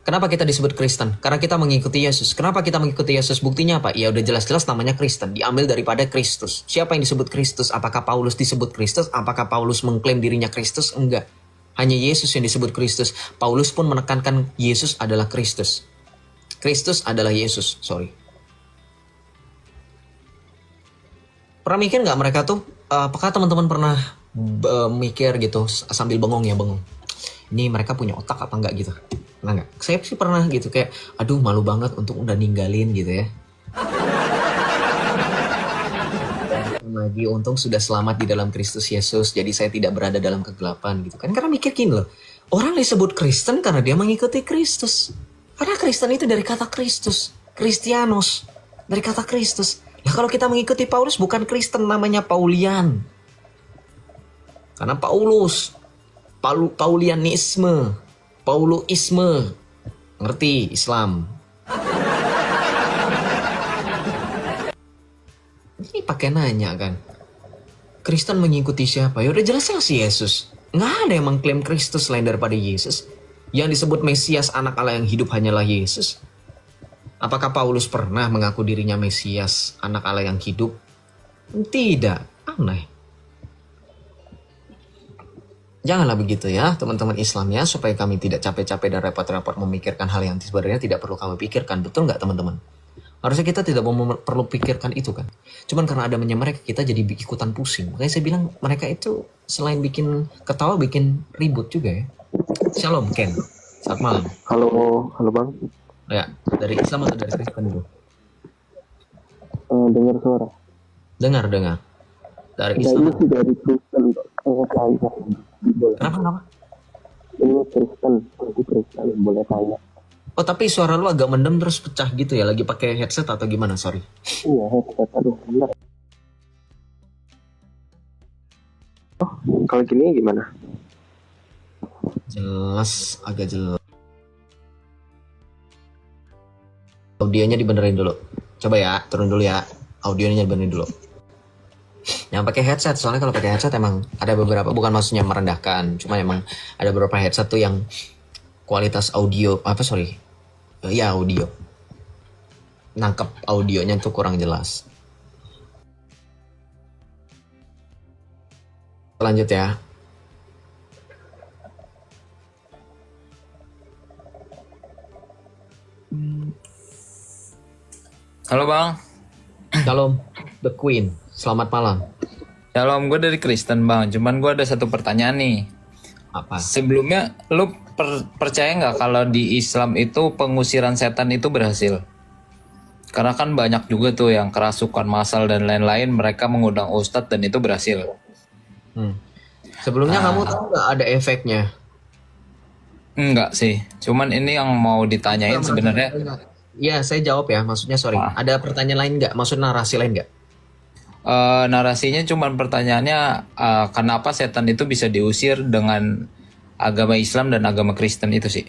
Kenapa kita disebut Kristen? Karena kita mengikuti Yesus. Kenapa kita mengikuti Yesus? Buktinya apa? Ya udah jelas-jelas namanya Kristen. Diambil daripada Kristus. Siapa yang disebut Kristus? Apakah Paulus disebut Kristus? Apakah Paulus mengklaim dirinya Kristus? Enggak. Hanya Yesus yang disebut Kristus. Paulus pun menekankan Yesus adalah Kristus. Kristus adalah Yesus. Sorry. Pernah mikir nggak mereka tuh? Apakah teman-teman pernah mikir gitu sambil bengong ya bengong? Ini mereka punya otak apa enggak gitu? Pernah nggak? Saya sih pernah gitu kayak, aduh malu banget untuk udah ninggalin gitu ya. Lagi untung sudah selamat di dalam Kristus Yesus, jadi saya tidak berada dalam kegelapan gitu kan. Karena mikir gini loh, orang disebut Kristen karena dia mengikuti Kristus. Karena Kristen itu dari kata Kristus, Kristianos, dari kata Kristus. Nah kalau kita mengikuti Paulus bukan Kristen, namanya Paulian. Karena Paulus, Paulianisme, Pauluisme, ngerti Islam. Ini pakai nanya kan, Kristen mengikuti siapa? Ya udah jelas-jelas Yesus. Nggak ada yang mengklaim Kristus selain daripada Yesus. Yang disebut Mesias anak Allah yang hidup hanyalah Yesus. Apakah Paulus pernah mengaku dirinya Mesias anak Allah yang hidup? Tidak, aneh. Janganlah begitu ya teman-teman Islam ya, supaya kami tidak capek-capek dan repot-repot memikirkan hal yang sebenarnya tidak perlu kami pikirkan. Betul nggak teman-teman? Harusnya kita tidak perlu pikirkan itu kan. Cuman karena adanya mereka kita jadi ikutan pusing. Makanya saya bilang mereka itu selain bikin ketawa bikin ribut juga ya. Shalom Ken. Selamat malam. Halo Bang. Ya, dari Islam atau dari Kristen dulu? Dengar suara. Dengar. Dari Islam. Ini sih dari Kristen. Kenapa? Ini Kristen boleh tanya. Oh tapi suara lu agak mendem terus pecah gitu ya, lagi pakai headset atau gimana? Sorry. Iya headset, aduh benar. Oh kalau gini gimana? Jelas, agak jelas. Audionya dibenerin dulu. Coba ya, turun dulu ya. Audionya dibenerin dulu. Yang pakai headset, soalnya kalau pakai headset emang ada beberapa, bukan maksudnya merendahkan, cuma emang ada beberapa headset tuh yang kualitas audio, audio. Nangkep audionya tuh kurang jelas. Lanjut ya. Halo Bang. Shalom, The Queen. Selamat malam. Shalom, gue dari Kristen Bang. Cuman gue ada satu pertanyaan nih. Apa? Sebelumnya, lu percaya nggak kalau di Islam itu pengusiran setan itu berhasil? Karena kan banyak juga tuh yang kerasukan massal dan lain-lain. Mereka mengundang ustadz dan itu berhasil. Sebelumnya kamu tahu nggak ada efeknya? Enggak sih. Cuman ini yang mau ditanyain sebenarnya. Iya, saya jawab ya. Maksudnya sorry. Ada pertanyaan lain nggak? Maksud narasi lain nggak? Narasinya cuman pertanyaannya kenapa setan itu bisa diusir dengan agama Islam dan agama Kristen itu sih.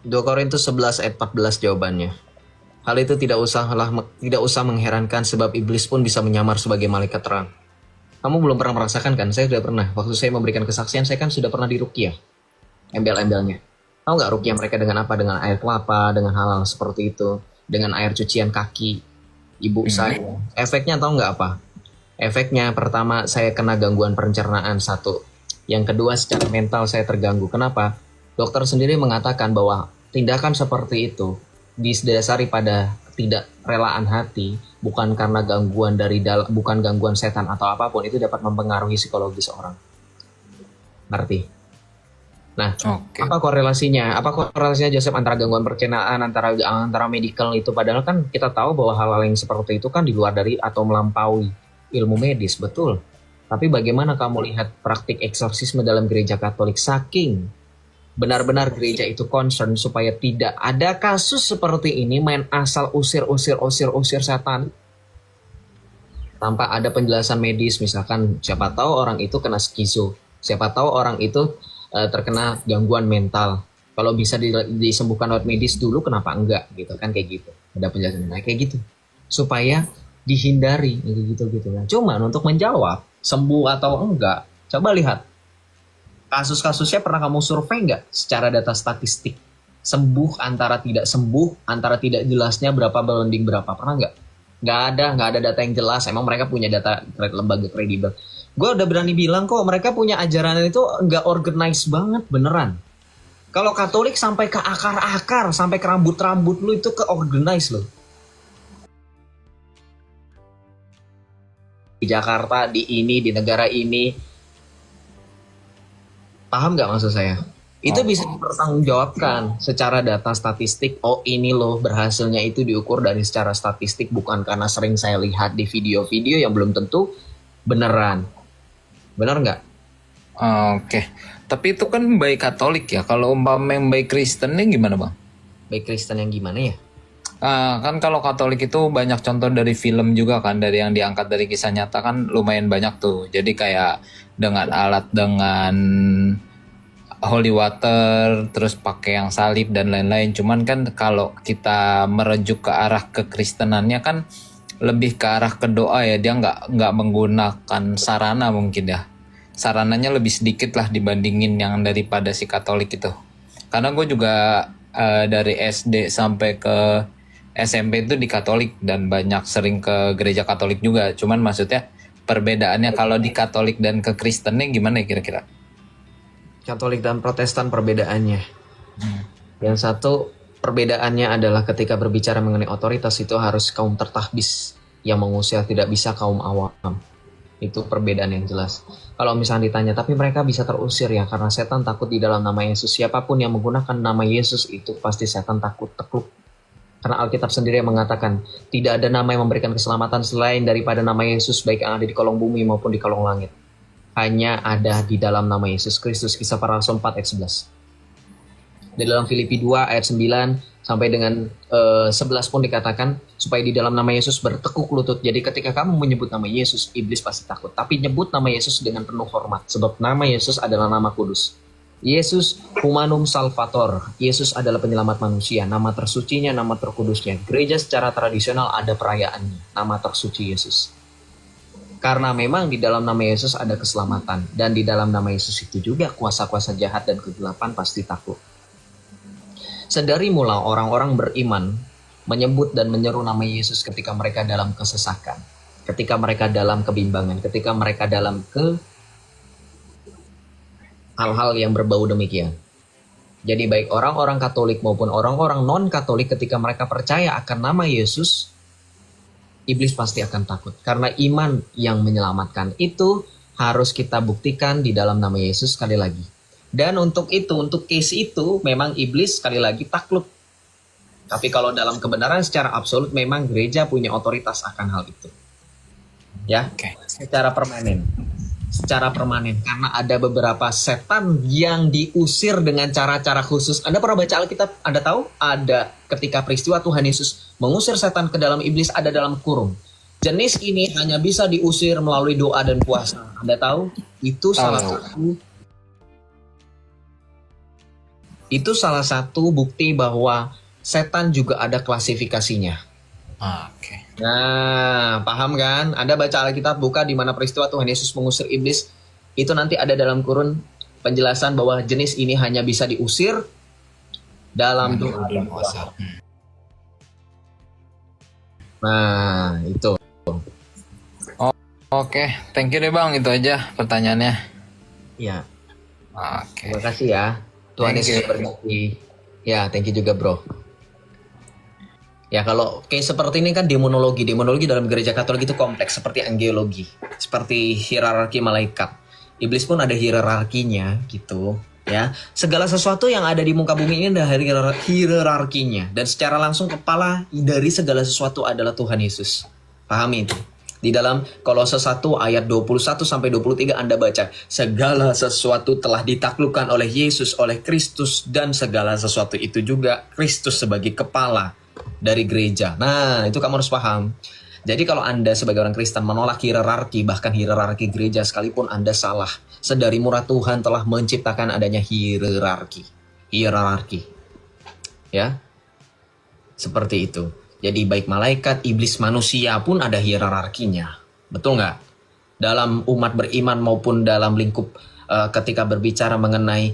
2 Korintus 11 ayat 14 jawabannya. Hal itu tidak usah mengherankan sebab iblis pun bisa menyamar sebagai malaikat terang. Kamu belum pernah merasakan kan? Saya sudah pernah. Waktu saya memberikan kesaksian saya kan sudah pernah diruqyah. Embel-embelnya. Tahu nggak ruqyah mereka dengan apa? Dengan air kelapa, dengan hal-hal seperti itu, dengan air cucian kaki ibu saya. Efeknya tahu nggak apa? Efeknya pertama saya kena gangguan pencernaan satu. Yang kedua secara mental saya terganggu. Kenapa? Dokter sendiri mengatakan bahwa tindakan seperti itu didasari pada tidak relaan hati, bukan karena gangguan bukan gangguan setan atau apapun, itu dapat mempengaruhi psikologi seorang. Ngerti? Nah, Oke. apa korelasinya? Apa korelasinya Joseph antara gangguan pencernaan, antara medical itu? Padahal kan kita tahu bahwa hal-hal yang seperti itu kan di luar dari atau melampaui ilmu medis, betul. Tapi bagaimana kamu lihat praktik eksorsisme dalam gereja Katolik? Saking benar-benar gereja itu concern supaya tidak ada kasus seperti ini main asal usir setan tanpa ada penjelasan medis. Misalkan siapa tahu orang itu kena skizo, siapa tahu orang itu terkena gangguan mental. Kalau bisa disembuhkan lewat medis dulu, kenapa enggak gitu kan, kayak gitu. Ada penjelasan kayak gitu supaya dihindari gitu. Nah, cuman untuk menjawab sembuh atau enggak, coba lihat kasus-kasusnya. Pernah kamu survei enggak secara data statistik sembuh antara tidak jelasnya berapa banding berapa? Pernah enggak? Nggak ada data yang jelas. Emang mereka punya data lembaga kredibel. Gue udah berani bilang kok, mereka punya ajaran itu nggak organize banget beneran. Kalau Katolik sampai ke akar-akar, sampai ke rambut-rambut lu itu ke organize loh. Di Jakarta, di negara ini, paham nggak maksud saya? Itu bisa dipertanggungjawabkan secara data statistik. Oh ini loh berhasilnya itu diukur dari secara statistik, bukan karena sering saya lihat di video-video yang belum tentu beneran. Bener nggak? Oke. Tapi itu kan baik Katolik ya. Kalau umpama yang baik Kristennya gimana bang? Baik Kristen yang gimana ya? Kan kalau Katolik itu banyak contoh dari film juga kan, dari yang diangkat dari kisah nyata kan lumayan banyak tuh. Jadi kayak dengan holy water, terus pakai yang salib dan lain-lain. Cuman kan kalau kita merujuk ke arah kekristenannya kan lebih ke arah ke doa ya. Dia nggak menggunakan sarana mungkin ya. Sarananya lebih sedikit lah dibandingin yang daripada si Katolik itu. Karena gue juga dari SD sampai ke SMP itu di Katolik dan banyak sering ke gereja Katolik juga. Cuman maksudnya perbedaannya kalau di Katolik dan ke Kristennya gimana ya kira-kira? Katolik dan Protestan perbedaannya. Yang satu perbedaannya adalah ketika berbicara mengenai otoritas itu harus kaum tertahbis yang mengusir, tidak bisa kaum awam. Itu perbedaan yang jelas. Kalau misalnya ditanya, tapi mereka bisa terusir ya karena setan takut di dalam nama Yesus. Siapapun yang menggunakan nama Yesus itu pasti setan takut, tekluk. Karena Alkitab sendiri yang mengatakan tidak ada nama yang memberikan keselamatan selain daripada nama Yesus, baik yang ada di kolong bumi maupun di kolong langit. Hanya ada di dalam nama Yesus Kristus. Kisah Para Rasul 4 ayat 11. Di dalam Filipi 2 ayat 9 sampai dengan 11 pun dikatakan supaya di dalam nama Yesus bertekuk lutut. Jadi ketika kamu menyebut nama Yesus, iblis pasti takut. Tapi nyebut nama Yesus dengan penuh hormat, sebab nama Yesus adalah nama kudus. Yesus humanum salvator. Yesus adalah penyelamat manusia. Nama tersucinya, nama terkudusnya. Gereja secara tradisional ada perayaannya, nama tersuci Yesus. Karena memang di dalam nama Yesus ada keselamatan. Dan di dalam nama Yesus itu juga kuasa-kuasa jahat dan kegelapan pasti takut. Sedari mula orang-orang beriman menyebut dan menyeru nama Yesus ketika mereka dalam kesesakan, ketika mereka dalam kebimbangan, ketika mereka dalam hal-hal yang berbau demikian. Jadi baik orang-orang Katolik maupun orang-orang non-Katolik ketika mereka percaya akan nama Yesus, iblis pasti akan takut. Karena iman yang menyelamatkan itu harus kita buktikan di dalam nama Yesus sekali lagi. Dan untuk case itu memang iblis sekali lagi takluk. Tapi kalau dalam kebenaran secara absolut memang gereja punya otoritas akan hal itu. Ya, secara permanen. Karena ada beberapa setan yang diusir dengan cara-cara khusus. Anda pernah baca Alkitab? Anda tahu? Ada ketika peristiwa Tuhan Yesus mengusir setan ke dalam iblis, ada dalam kurung. Jenis ini hanya bisa diusir melalui doa dan puasa. Anda tahu? Itu salah satu bukti bahwa setan juga ada klasifikasinya. Nah, paham kan? Anda baca Alkitab, buka di mana peristiwa Tuhan Yesus mengusir iblis, itu nanti ada dalam kurun penjelasan bahwa jenis ini hanya bisa diusir dalam doa dan puasa. Nah, itu. Oke, thank you deh bang, itu aja pertanyaannya. Ya. Oke. Terima kasih ya. Tuhan Yesus berkati. Ya, thank you juga bro. Ya kalau case seperti ini kan demonologi dalam gereja Katolik itu kompleks seperti angelologi, seperti hierarki malaikat. Iblis pun ada hierarkinya gitu ya. Segala sesuatu yang ada di muka bumi ini ada hierarkinya, dan secara langsung kepala dari segala sesuatu adalah Tuhan Yesus. Pahami itu. Di dalam Kolose 1 ayat 21 sampai 23 Anda baca, segala sesuatu telah ditaklukkan oleh Yesus, oleh Kristus, dan segala sesuatu itu juga Kristus sebagai kepala dari gereja. Nah, itu kamu harus paham. Jadi kalau Anda sebagai orang Kristen menolak hierarki, bahkan hierarki gereja sekalipun, Anda salah. Sedari murah Tuhan telah menciptakan adanya hierarki. Ya. Seperti itu. Jadi baik malaikat, iblis, manusia pun ada hierarkinya. Betul nggak? Dalam umat beriman maupun dalam lingkup ketika berbicara mengenai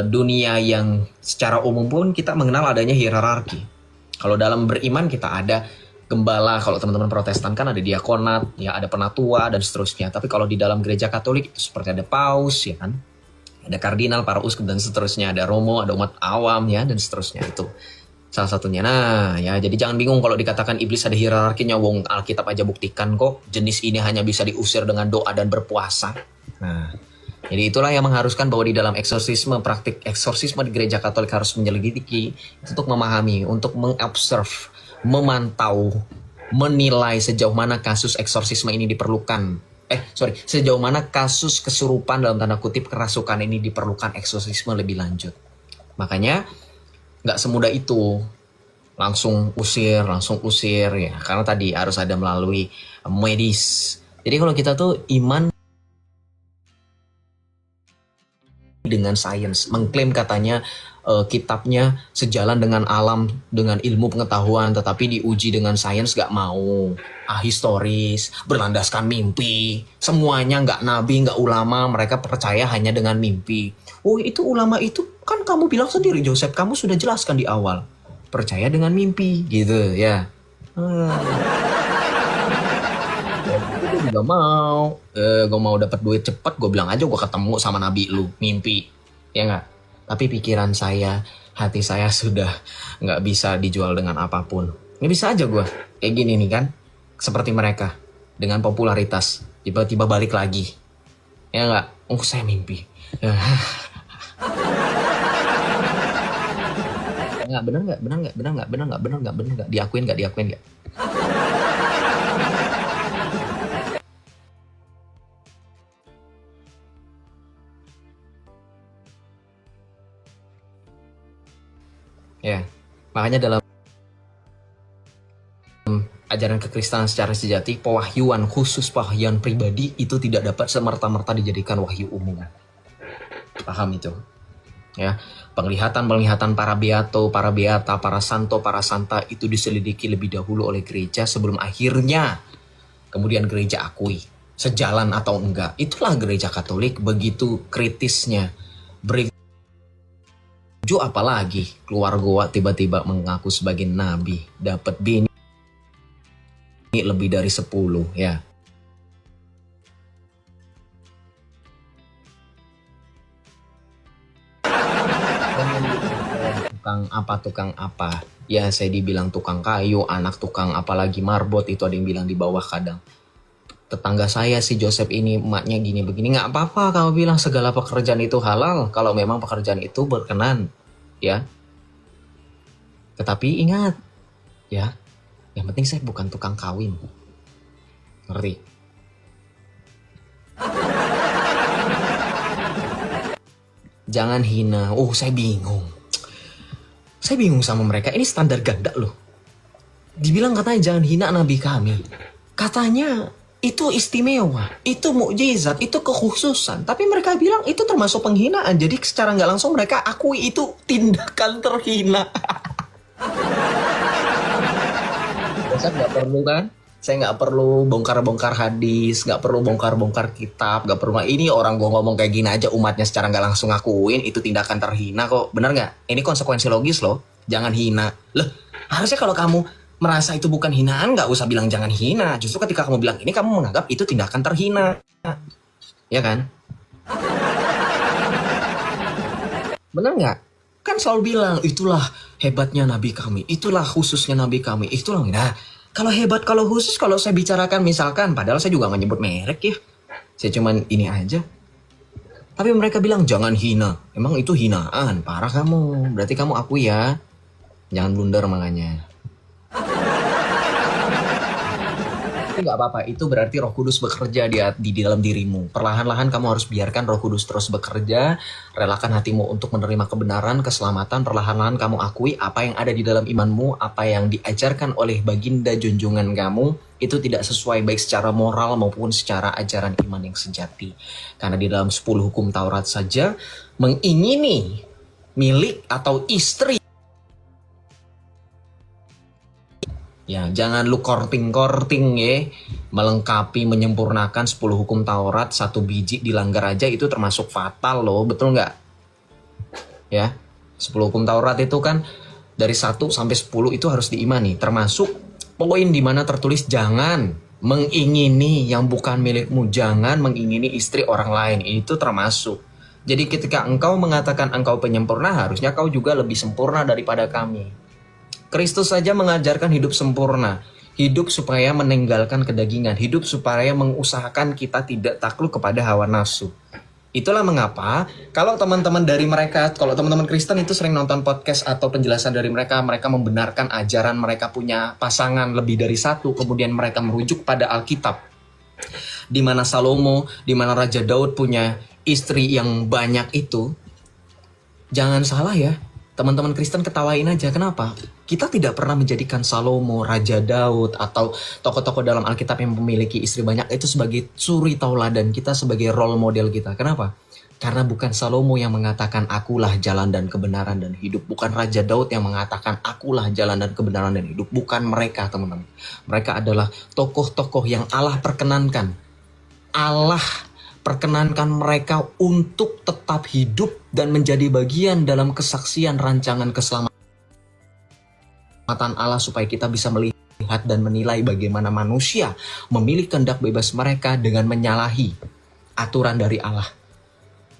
dunia yang secara umum pun kita mengenal adanya hierarki. Kalau dalam beriman kita ada gembala, kalau teman-teman Protestan kan ada diakonat, ya ada penatua dan seterusnya. Tapi kalau di dalam gereja Katolik itu seperti ada paus, ya kan? Ada kardinal, para uskup dan seterusnya, ada romo, ada umat awam ya dan seterusnya itu. Salah satunya. Nah, ya jadi jangan bingung kalau dikatakan iblis ada hierarkinya. Wong Alkitab aja buktikan kok jenis ini hanya bisa diusir dengan doa dan berpuasa. Nah, jadi itulah yang mengharuskan bahwa di dalam eksorsisme, praktik eksorsisme di gereja Katolik harus menyelidiki untuk memahami, untuk mengobserve, memantau, menilai sejauh mana kasus eksorsisme ini diperlukan. Sejauh mana kasus kesurupan dalam tanda kutip kerasukan ini diperlukan eksorsisme lebih lanjut. Makanya nggak semudah itu langsung usir ya, karena tadi harus ada melalui medis. Jadi kalau kita tuh iman dengan sains, mengklaim katanya kitabnya sejalan dengan alam, dengan ilmu pengetahuan, tetapi diuji dengan sains nggak mau, historis, berlandaskan mimpi, semuanya nggak nabi, nggak ulama, mereka percaya hanya dengan mimpi. Oh itu ulama itu kan kamu bilang sendiri Joseph, kamu sudah jelaskan di awal, percaya dengan mimpi gitu ya. Gue juga mau, gue mau dapat duit cepet, gue bilang aja gue ketemu sama nabi lu, mimpi, ya nggak? Tapi pikiran saya, hati saya sudah nggak bisa dijual dengan apapun. Nggak bisa aja gue kayak gini nih kan, seperti mereka dengan popularitas tiba-tiba balik lagi, ya nggak? Oh saya mimpi. Nggak benar nggak diakuin nggak ya. Makanya dalam ajaran kekristenan secara sejati, pewahyuan khusus, pewahyuan pribadi itu tidak dapat semerta-merta dijadikan wahyu umum. Paham itu? Ya, penglihatan para beato, para beata, para santo, para santa itu diselidiki lebih dahulu oleh gereja sebelum akhirnya kemudian gereja akui sejalan atau enggak. Itulah gereja Katolik begitu kritisnya. Apalagi keluar goa tiba-tiba mengaku sebagai nabi, dapat bini lebih dari 10 ya. Tukang apa ya, saya dibilang tukang kayu, anak tukang apalagi marbot, itu ada yang bilang di bawah. Kadang tetangga saya si Joseph ini emaknya gini begini. Nggak apa-apa kamu bilang segala pekerjaan itu halal kalau memang pekerjaan itu berkenan ya, tetapi ingat ya, yang penting saya bukan tukang kawin, ngerti? Jangan hina. Oh saya bingung sama mereka. Ini standar ganda loh. Dibilang katanya jangan hina nabi kami. Katanya itu istimewa, itu mukjizat, itu kekhususan. Tapi mereka bilang itu termasuk penghinaan. Jadi secara nggak langsung mereka akui itu tindakan terhina. Saya nggak perlu kan? Saya nggak perlu bongkar-bongkar hadis, nggak perlu bongkar-bongkar kitab, nggak perlu. Ini orang gue ngomong kayak gini aja umatnya secara nggak langsung ngakuin itu tindakan terhina kok. Bener nggak? Ini konsekuensi logis loh. Jangan hina. Loh, harusnya kalau kamu merasa itu bukan hinaan, nggak usah bilang jangan hina. Justru ketika kamu bilang ini, kamu menganggap itu tindakan terhina. Ya kan? Bener nggak? Kan selalu bilang, itulah hebatnya nabi kami, itulah khususnya nabi kami, itulah. Nah, kalau hebat, kalau khusus, kalau saya bicarakan misalkan, padahal saya juga nggak nyebut merek ya. Saya cuman ini aja. Tapi mereka bilang jangan hina. Emang itu hinaan, parah kamu. Berarti kamu akui ya. Jangan blunder makanya. Tapi nggak apa-apa, itu berarti Roh Kudus bekerja di dalam dirimu. Perlahan-lahan kamu harus biarkan Roh Kudus terus bekerja, relakan hatimu untuk menerima kebenaran, keselamatan. Perlahan-lahan kamu akui apa yang ada di dalam imanmu, apa yang diajarkan oleh baginda junjungan kamu, itu tidak sesuai baik secara moral maupun secara ajaran iman yang sejati. Karena di dalam 10 hukum Taurat saja, mengingini milik atau istri, ya, jangan lu korting-korting ya, melengkapi, menyempurnakan 10 hukum Taurat, 1 biji dilanggar aja itu termasuk fatal loh, betul nggak? Ya, 10 hukum Taurat itu kan dari 1 sampai 10 itu harus diimani, termasuk poin di mana tertulis jangan mengingini yang bukan milikmu, jangan mengingini istri orang lain, itu termasuk. Jadi ketika engkau mengatakan engkau penyempurna, harusnya kau juga lebih sempurna daripada kami. Kristus saja mengajarkan hidup sempurna, hidup supaya meninggalkan kedagingan, hidup supaya mengusahakan kita tidak takluk kepada hawa nafsu. Itulah mengapa kalau teman-teman dari mereka, kalau teman-teman Kristen itu sering nonton podcast atau penjelasan dari mereka, mereka membenarkan ajaran mereka punya pasangan lebih dari 1, kemudian mereka merujuk pada Alkitab, di mana Salomo, di mana Raja Daud punya istri yang banyak itu. Jangan salah ya. Teman-teman Kristen ketawain aja. Kenapa? Kita tidak pernah menjadikan Salomo, Raja Daud, atau tokoh-tokoh dalam Alkitab yang memiliki istri banyak itu sebagai suri tauladan kita, sebagai role model kita. Kenapa? Karena bukan Salomo yang mengatakan akulah jalan dan kebenaran dan hidup. Bukan Raja Daud yang mengatakan akulah jalan dan kebenaran dan hidup. Bukan mereka, teman-teman. Mereka adalah tokoh-tokoh yang Allah perkenankan. Allah perkenankan mereka untuk tetap hidup dan menjadi bagian dalam kesaksian rancangan keselamatan Allah, supaya kita bisa melihat dan menilai bagaimana manusia memilih kehendak bebas mereka dengan menyalahi aturan dari Allah.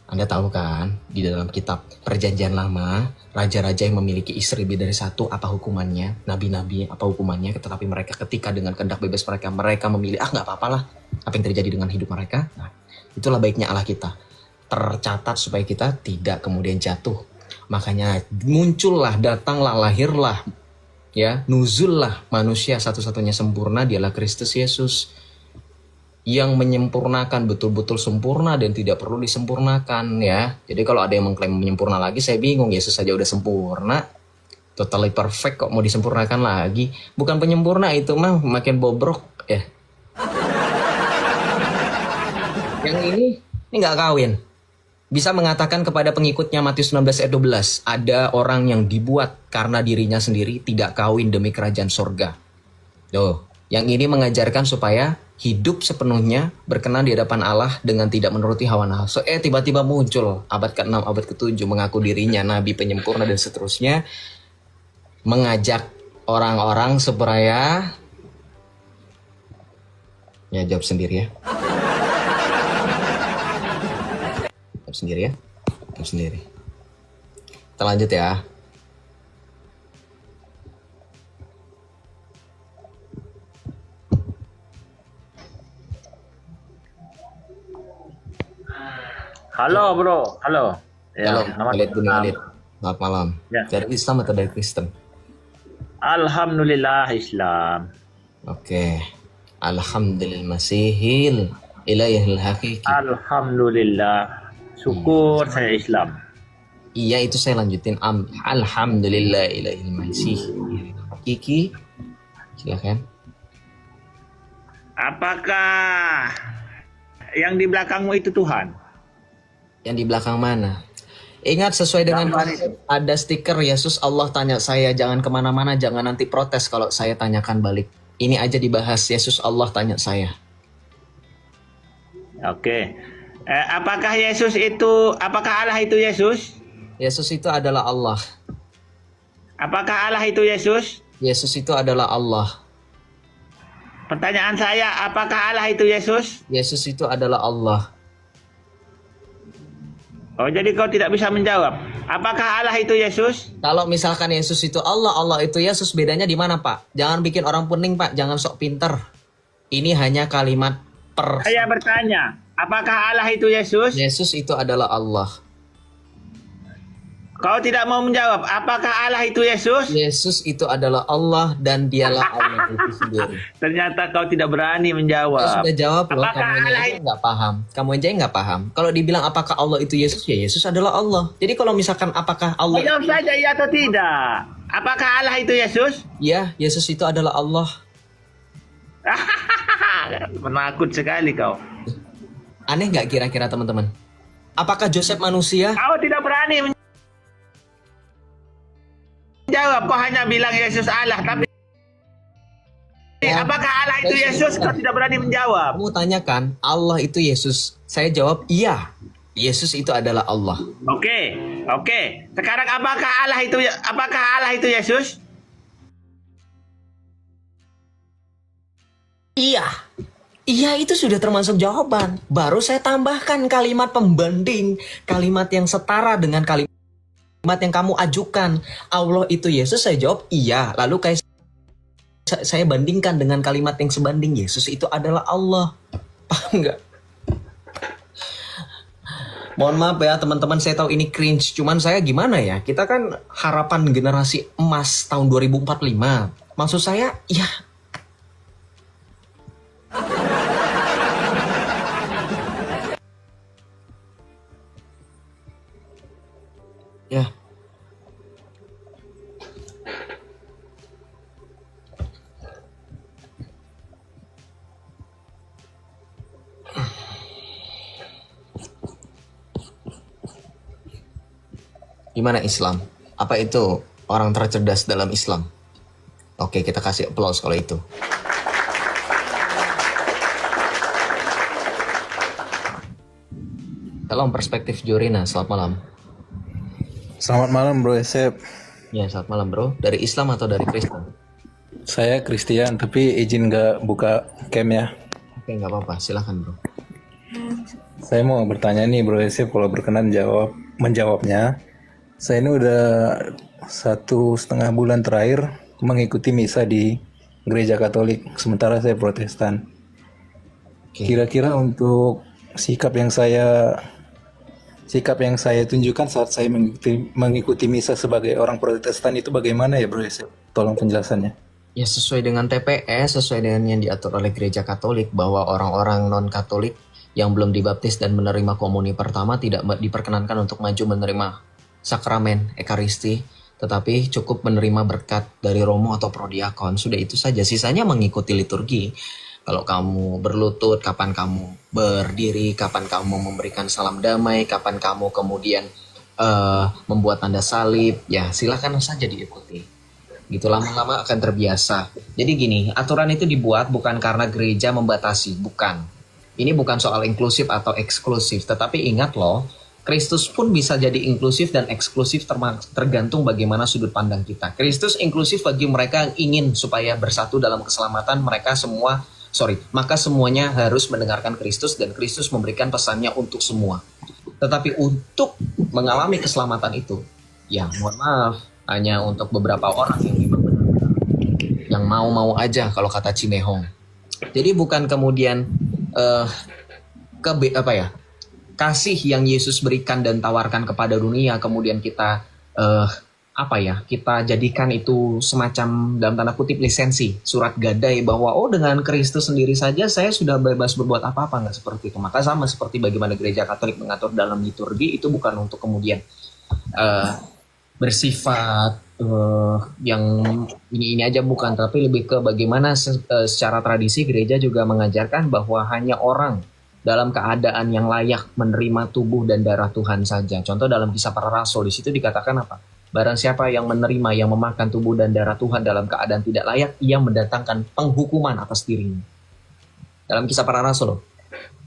Anda tahu kan, di dalam kitab Perjanjian Lama, raja-raja yang memiliki istri lebih dari 1, apa hukumannya? Nabi-nabi, apa hukumannya? Tetapi mereka ketika dengan kehendak bebas mereka memilih, nggak apa-apalah apa yang terjadi dengan hidup mereka. Nah, itulah baiknya Allah kita. Tercatat supaya kita tidak kemudian jatuh. Makanya muncullah, datanglah, lahirlah, ya, nuzullah manusia satu-satunya sempurna, dialah Kristus Yesus, yang menyempurnakan betul-betul sempurna dan tidak perlu disempurnakan, ya. Jadi kalau ada yang mengklaim menyempurna lagi, saya bingung. Yesus saja udah sempurna, totally perfect, kok mau disempurnakan lagi? Bukan penyempurna itu mah, makin bobrok ya. Yang ini nggak kawin. Bisa mengatakan kepada pengikutnya Matius 19 ayat 12, ada orang yang dibuat karena dirinya sendiri tidak kawin demi kerajaan surga. Tuh, yang ini mengajarkan supaya hidup sepenuhnya berkenan di hadapan Allah dengan tidak menuruti hawa nafsu. Tiba-tiba muncul abad ke-6, abad ke-7 mengaku dirinya nabi penyempurna dan seterusnya, mengajak orang-orang supaya, ya jawab sendiri ya. Sendiri ya, sendiri. Kita lanjut ya. Halo bro, halo. Ya, Halo, Khalid bin Khalid. Selamat malam. Ya. Dari Islam atau dari Kristen? Alhamdulillah Islam. Oke. Alhamdulillah masihil ilayhil haqiqi. Alhamdulillah. Syukur saya Islam. Iya, itu saya lanjutin. Alhamdulillah ilahil masih. Kiki, silakan. Apakah yang di belakangmu itu Tuhan? Yang di belakang mana? Ingat, sesuai dengan ada stiker Yesus, Allah tanya saya, jangan kemana-mana, jangan nanti protes kalau saya tanyakan balik. Ini aja dibahas, Yesus Allah tanya saya. Oke. Apakah Allah itu Yesus? Yesus itu adalah Allah. Apakah Allah itu Yesus? Yesus itu adalah Allah. Pertanyaan saya, apakah Allah itu Yesus? Yesus itu adalah Allah. Oh, jadi kau tidak bisa menjawab. Apakah Allah itu Yesus? Kalau misalkan Yesus itu Allah, Allah itu Yesus, bedanya di mana, Pak? Jangan bikin orang pening, Pak. Jangan sok pinter. Ini hanya kalimat Saya bertanya, Apakah Allah itu Yesus? Yesus itu adalah Allah. Kau tidak mau menjawab. Apakah Allah itu Yesus? Yesus itu adalah Allah dan dialah Allah itu sendiri. Ternyata kau tidak berani Saya menjawab. sudah jawab loh, Apakah kamu Allah aja nggak paham. Kamu aja nggak paham. Kalau dibilang apakah Allah itu Yesus, ya Yesus adalah Allah. Jadi kalau misalkan apakah Kau Allah, jawab saja iya atau tidak. Apakah Allah itu Yesus? ya Yesus itu adalah Allah. Menakut sekali kau. Aneh nggak kira-kira teman-teman? Apakah Joseph manusia? Kau tidak berani menjawab. Kau hanya bilang Yesus Allah. Tapi apakah Allah itu Yesus? Kau tidak berani menjawab. Kamu tanyakan Allah itu Yesus. Saya jawab iya. Yesus itu adalah Allah. Oke. Sekarang apakah Allah itu Yesus? Iya. Iya itu sudah termasuk jawaban. Baru saya tambahkan kalimat pembanding. Kalimat yang setara dengan kalimat yang kamu ajukan. Allah itu Yesus, saya jawab iya. Lalu kayak saya bandingkan dengan kalimat yang sebanding. Yesus itu adalah Allah. Paham nggak? Mohon maaf ya teman-teman, saya tahu ini cringe. Cuman saya gimana ya? Kita kan harapan generasi emas tahun 2045. Maksud saya, ya ya. Gimana Islam? Apa itu orang tercerdas dalam Islam? Oke, kita kasih applause kalau itu. Salam perspektif Jorina, selamat malam. Selamat malam Bro Esep. Ya, selamat malam bro. Dari Islam atau dari Kristen? Saya Kristian, tapi izin nggak buka cam ya. Oke, nggak apa-apa. Silahkan bro. Saya mau bertanya nih Bro Esep, kalau berkenan menjawabnya. Saya ini udah 1,5 bulan terakhir mengikuti misa di gereja Katolik, sementara saya Protestan. Kira-kira untuk sikap yang saya tunjukkan saat saya mengikuti misa sebagai orang Protestan itu bagaimana ya Bro Esep? Tolong penjelasannya. Ya sesuai dengan TPS, sesuai dengan yang diatur oleh gereja Katolik, bahwa orang-orang non-Katolik yang belum dibaptis dan menerima komuni pertama tidak diperkenankan untuk maju menerima sakramen Ekaristi, tetapi cukup menerima berkat dari romo atau prodiakon. Sudah itu saja, sisanya mengikuti liturgi. Kalau kamu berlutut, kapan kamu berdiri, kapan kamu memberikan salam damai, kapan kamu kemudian membuat tanda salib, ya silakan saja diikuti. Gitu lama-lama akan terbiasa. Jadi gini, aturan itu dibuat bukan karena gereja membatasi, bukan. Ini bukan soal inklusif atau eksklusif, tetapi ingat loh, Kristus pun bisa jadi inklusif dan eksklusif tergantung bagaimana sudut pandang kita. Kristus inklusif bagi mereka yang ingin supaya bersatu dalam keselamatan, maka semuanya harus mendengarkan Kristus dan Kristus memberikan pesannya untuk semua. Tetapi untuk mengalami keselamatan itu, ya mohon maaf, hanya untuk beberapa orang yang mau-mau aja kalau kata Cimehong. Jadi bukan kemudian kasih yang Yesus berikan dan tawarkan kepada dunia kemudian kita kita jadikan itu semacam dalam tanda kutip lisensi, surat gadai bahwa dengan Kristus sendiri saja saya sudah bebas berbuat apa-apa, nggak seperti itu. Maka sama seperti bagaimana gereja Katolik mengatur dalam liturgi, itu bukan untuk kemudian bersifat yang ini aja, bukan, tapi lebih ke bagaimana secara tradisi gereja juga mengajarkan bahwa hanya orang dalam keadaan yang layak menerima tubuh dan darah Tuhan saja. Contoh dalam Kisah Para Rasul, di situ dikatakan apa? Barang siapa yang menerima, yang memakan tubuh dan darah Tuhan dalam keadaan tidak layak, ia mendatangkan penghukuman atas dirinya. Dalam Kisah Para Rasul.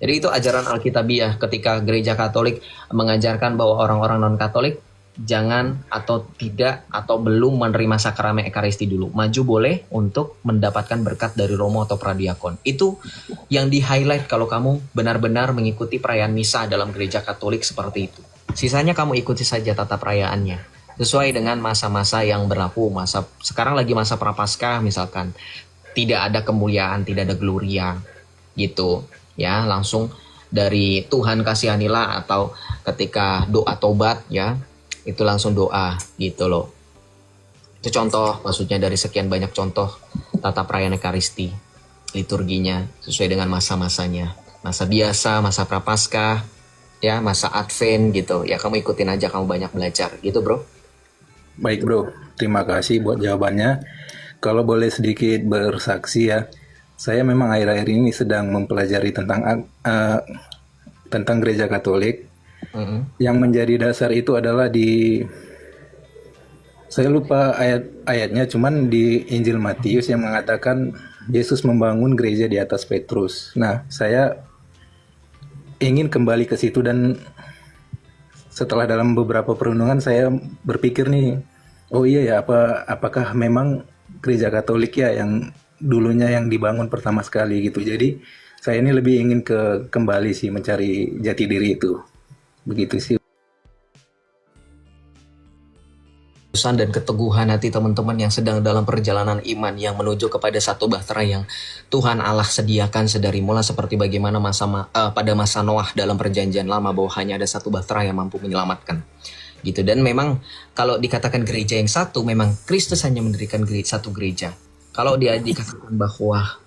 Jadi itu ajaran Alkitabiah ketika gereja Katolik mengajarkan bahwa orang-orang non-Katolik jangan atau tidak atau belum menerima sakramen Ekaristi dulu. Maju boleh untuk mendapatkan berkat dari romo atau pradiakon. Itu yang di-highlight kalau kamu benar-benar mengikuti perayaan misa dalam gereja Katolik seperti itu. Sisanya kamu ikuti saja tata perayaannya sesuai dengan masa-masa yang berlaku. Sekarang lagi masa Prapaskah misalkan, tidak ada kemuliaan, tidak ada gloria gitu ya, langsung dari Tuhan kasihanilah, atau ketika doa tobat ya, itu langsung doa gitu loh. Itu contoh, maksudnya dari sekian banyak contoh tata perayaan Ekaristi, liturginya sesuai dengan masa-masanya. Masa biasa, masa prapaskah, ya, masa Advent gitu. Ya kamu ikutin aja, kamu banyak belajar gitu bro. Baik bro, terima kasih buat jawabannya. Kalau boleh sedikit bersaksi ya, saya memang akhir-akhir ini sedang mempelajari tentang gereja Katolik. Yang menjadi dasar itu adalah saya lupa ayatnya, cuman di Injil Matius yang mengatakan Yesus membangun gereja di atas Petrus. Nah, saya ingin kembali ke situ, dan setelah dalam beberapa perenungan saya berpikir nih, oh iya ya, apakah memang gereja Katolik ya yang dulunya yang dibangun pertama sekali gitu. Jadi saya ini lebih ingin kembali sih mencari jati diri itu. Begitu sih. Dan keteguhan hati teman-teman yang sedang dalam perjalanan iman yang menuju kepada satu bahtera yang Tuhan Allah sediakan sedari mula, seperti bagaimana pada masa Noah dalam perjanjian lama, bahwa hanya ada satu bahtera yang mampu menyelamatkan gitu. Dan memang kalau dikatakan gereja yang satu, memang Kristus hanya mendirikan satu gereja. Kalau dia dikatakan bahwa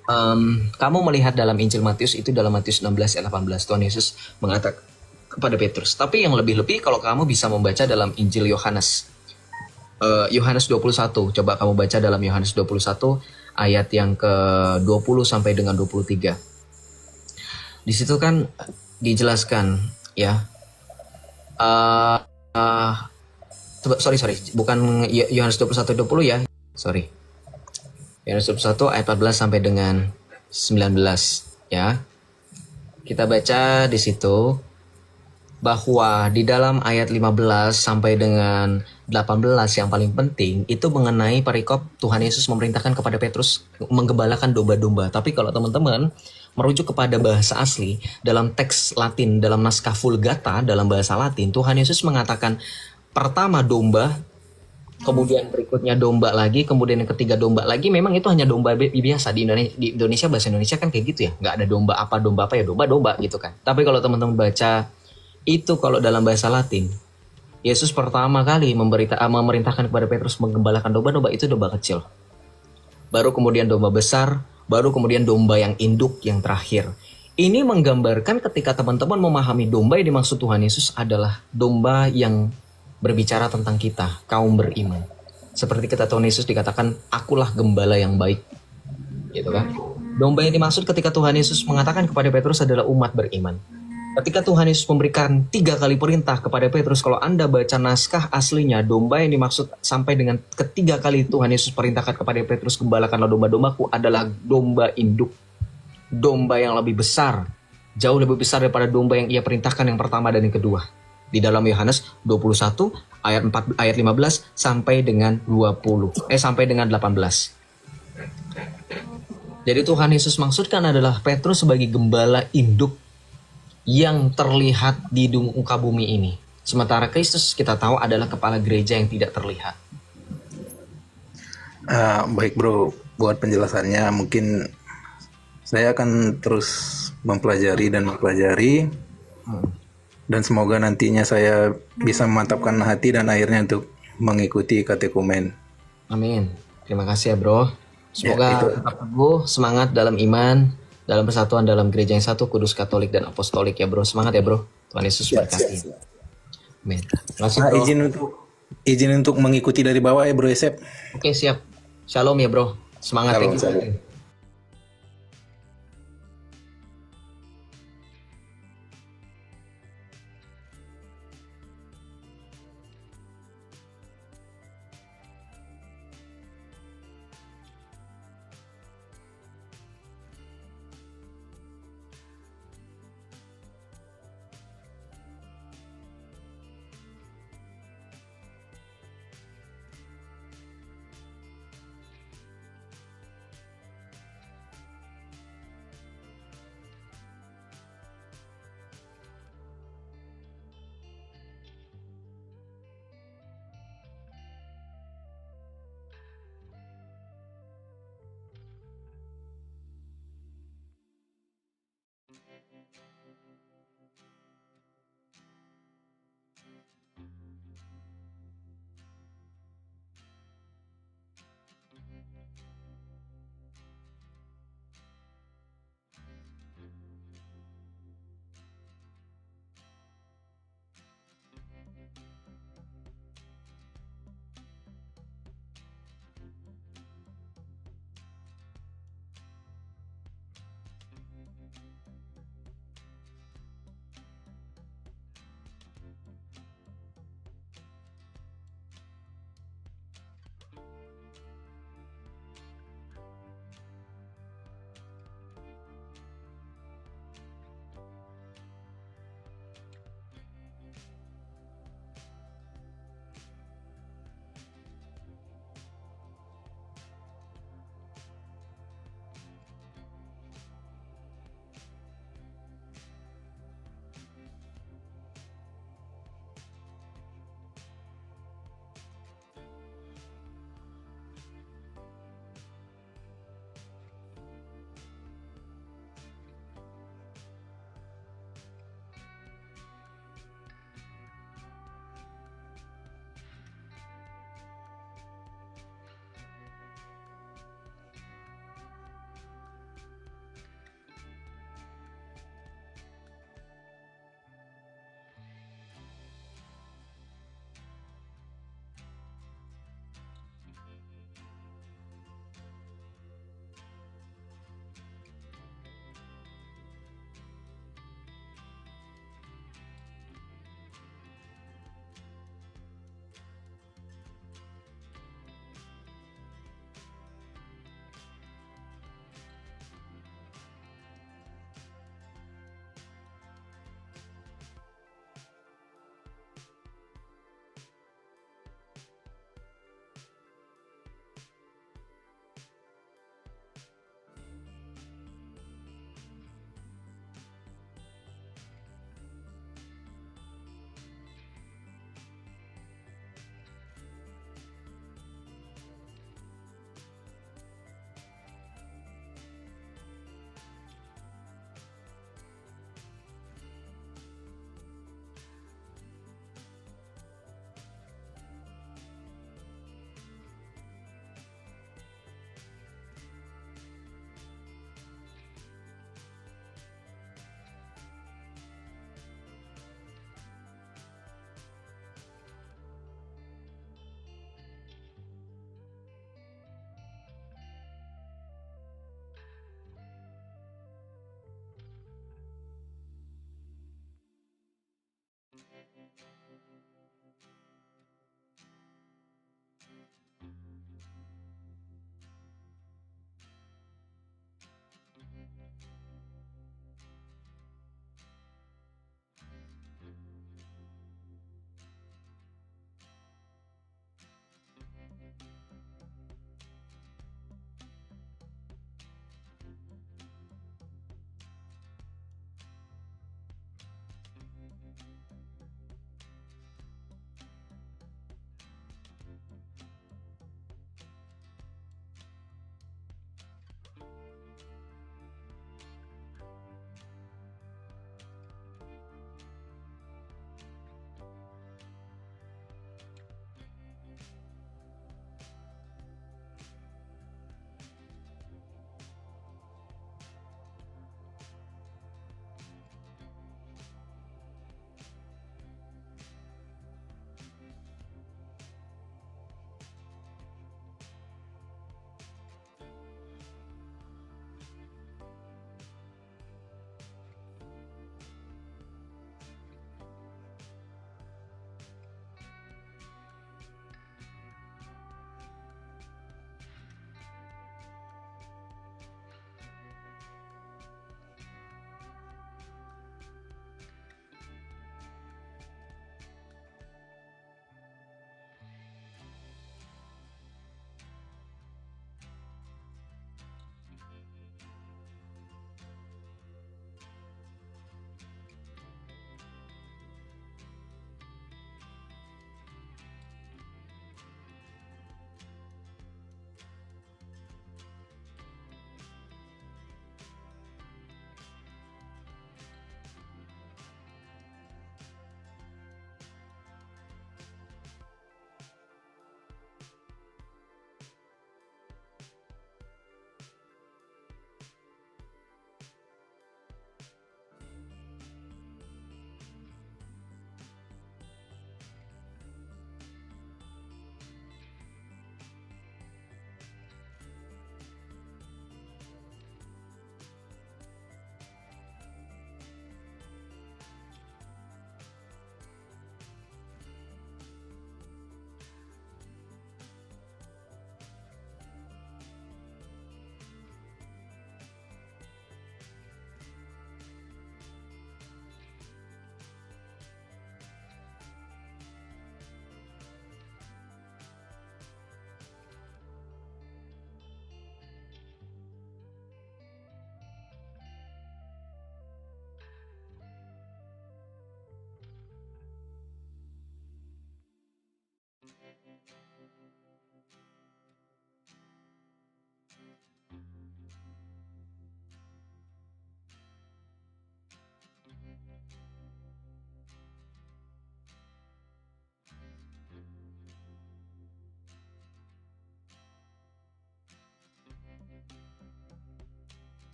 kamu melihat dalam Injil Matius, itu dalam Matius 16 ayat 18, Tuhan Yesus mengatakan kepada Petrus. Tapi yang lebih-lebih kalau kamu bisa membaca dalam Injil Yohanes 21, coba kamu baca dalam Yohanes 21 ayat yang ke-20 sampai dengan 23. Di situ kan dijelaskan ya. Sorry, bukan Yohanes 21:20 ya. Sorry. Yohanes 21 ayat 14 sampai dengan 19 ya. Kita baca di situ bahwa di dalam ayat 15 sampai dengan 18 yang paling penting itu mengenai perikop Tuhan Yesus memerintahkan kepada Petrus menggembalakan domba-domba. Tapi kalau teman-teman merujuk kepada bahasa asli dalam teks Latin, dalam naskah Vulgata dalam bahasa Latin, Tuhan Yesus mengatakan pertama domba, kemudian berikutnya domba lagi, kemudian yang ketiga domba lagi. Memang itu hanya domba biasa. Di Indonesia bahasa Indonesia kan kayak gitu ya, nggak ada domba apa ya, domba gitu kan. Tapi kalau teman-teman baca itu, kalau dalam bahasa Latin, Yesus pertama kali memerintahkan kepada Petrus menggembalakan domba-domba, itu domba kecil. Baru kemudian domba besar, baru kemudian domba yang induk yang terakhir. Ini menggambarkan ketika teman-teman memahami domba yang dimaksud Tuhan Yesus adalah domba yang berbicara tentang kita, kaum beriman. Seperti kata Tuhan Yesus dikatakan, akulah gembala yang baik. Gitu kan? Domba yang dimaksud ketika Tuhan Yesus mengatakan kepada Petrus adalah umat beriman. Ketika Tuhan Yesus memberikan 3 kali perintah kepada Petrus, kalau Anda baca naskah aslinya, domba yang dimaksud sampai dengan ketiga kali Tuhan Yesus perintahkan kepada Petrus, gembalakanlah domba-dombaku, adalah domba induk. Domba yang lebih besar, jauh lebih besar daripada domba yang ia perintahkan yang pertama dan yang kedua. Di dalam Yohanes 21 ayat 15 sampai dengan 18. Jadi Tuhan Yesus maksudkan adalah Petrus sebagai gembala induk yang terlihat di muka bumi ini. Sementara Kristus kita tahu adalah kepala gereja yang tidak terlihat. Baik bro, buat penjelasannya mungkin saya akan terus mempelajari, dan semoga nantinya saya bisa memantapkan hati dan akhirnya untuk mengikuti katekumen. Amin. Terima kasih ya bro. Semoga tetap teguh, semangat dalam iman, dalam persatuan dalam gereja yang satu, kudus, katolik, dan apostolik ya bro. Semangat ya bro. Tuhan Yesus berkati. Amin. Terima kasih bro. Izin untuk mengikuti dari bawah ya bro Yosep. Oke siap. Shalom ya bro. Semangat ya.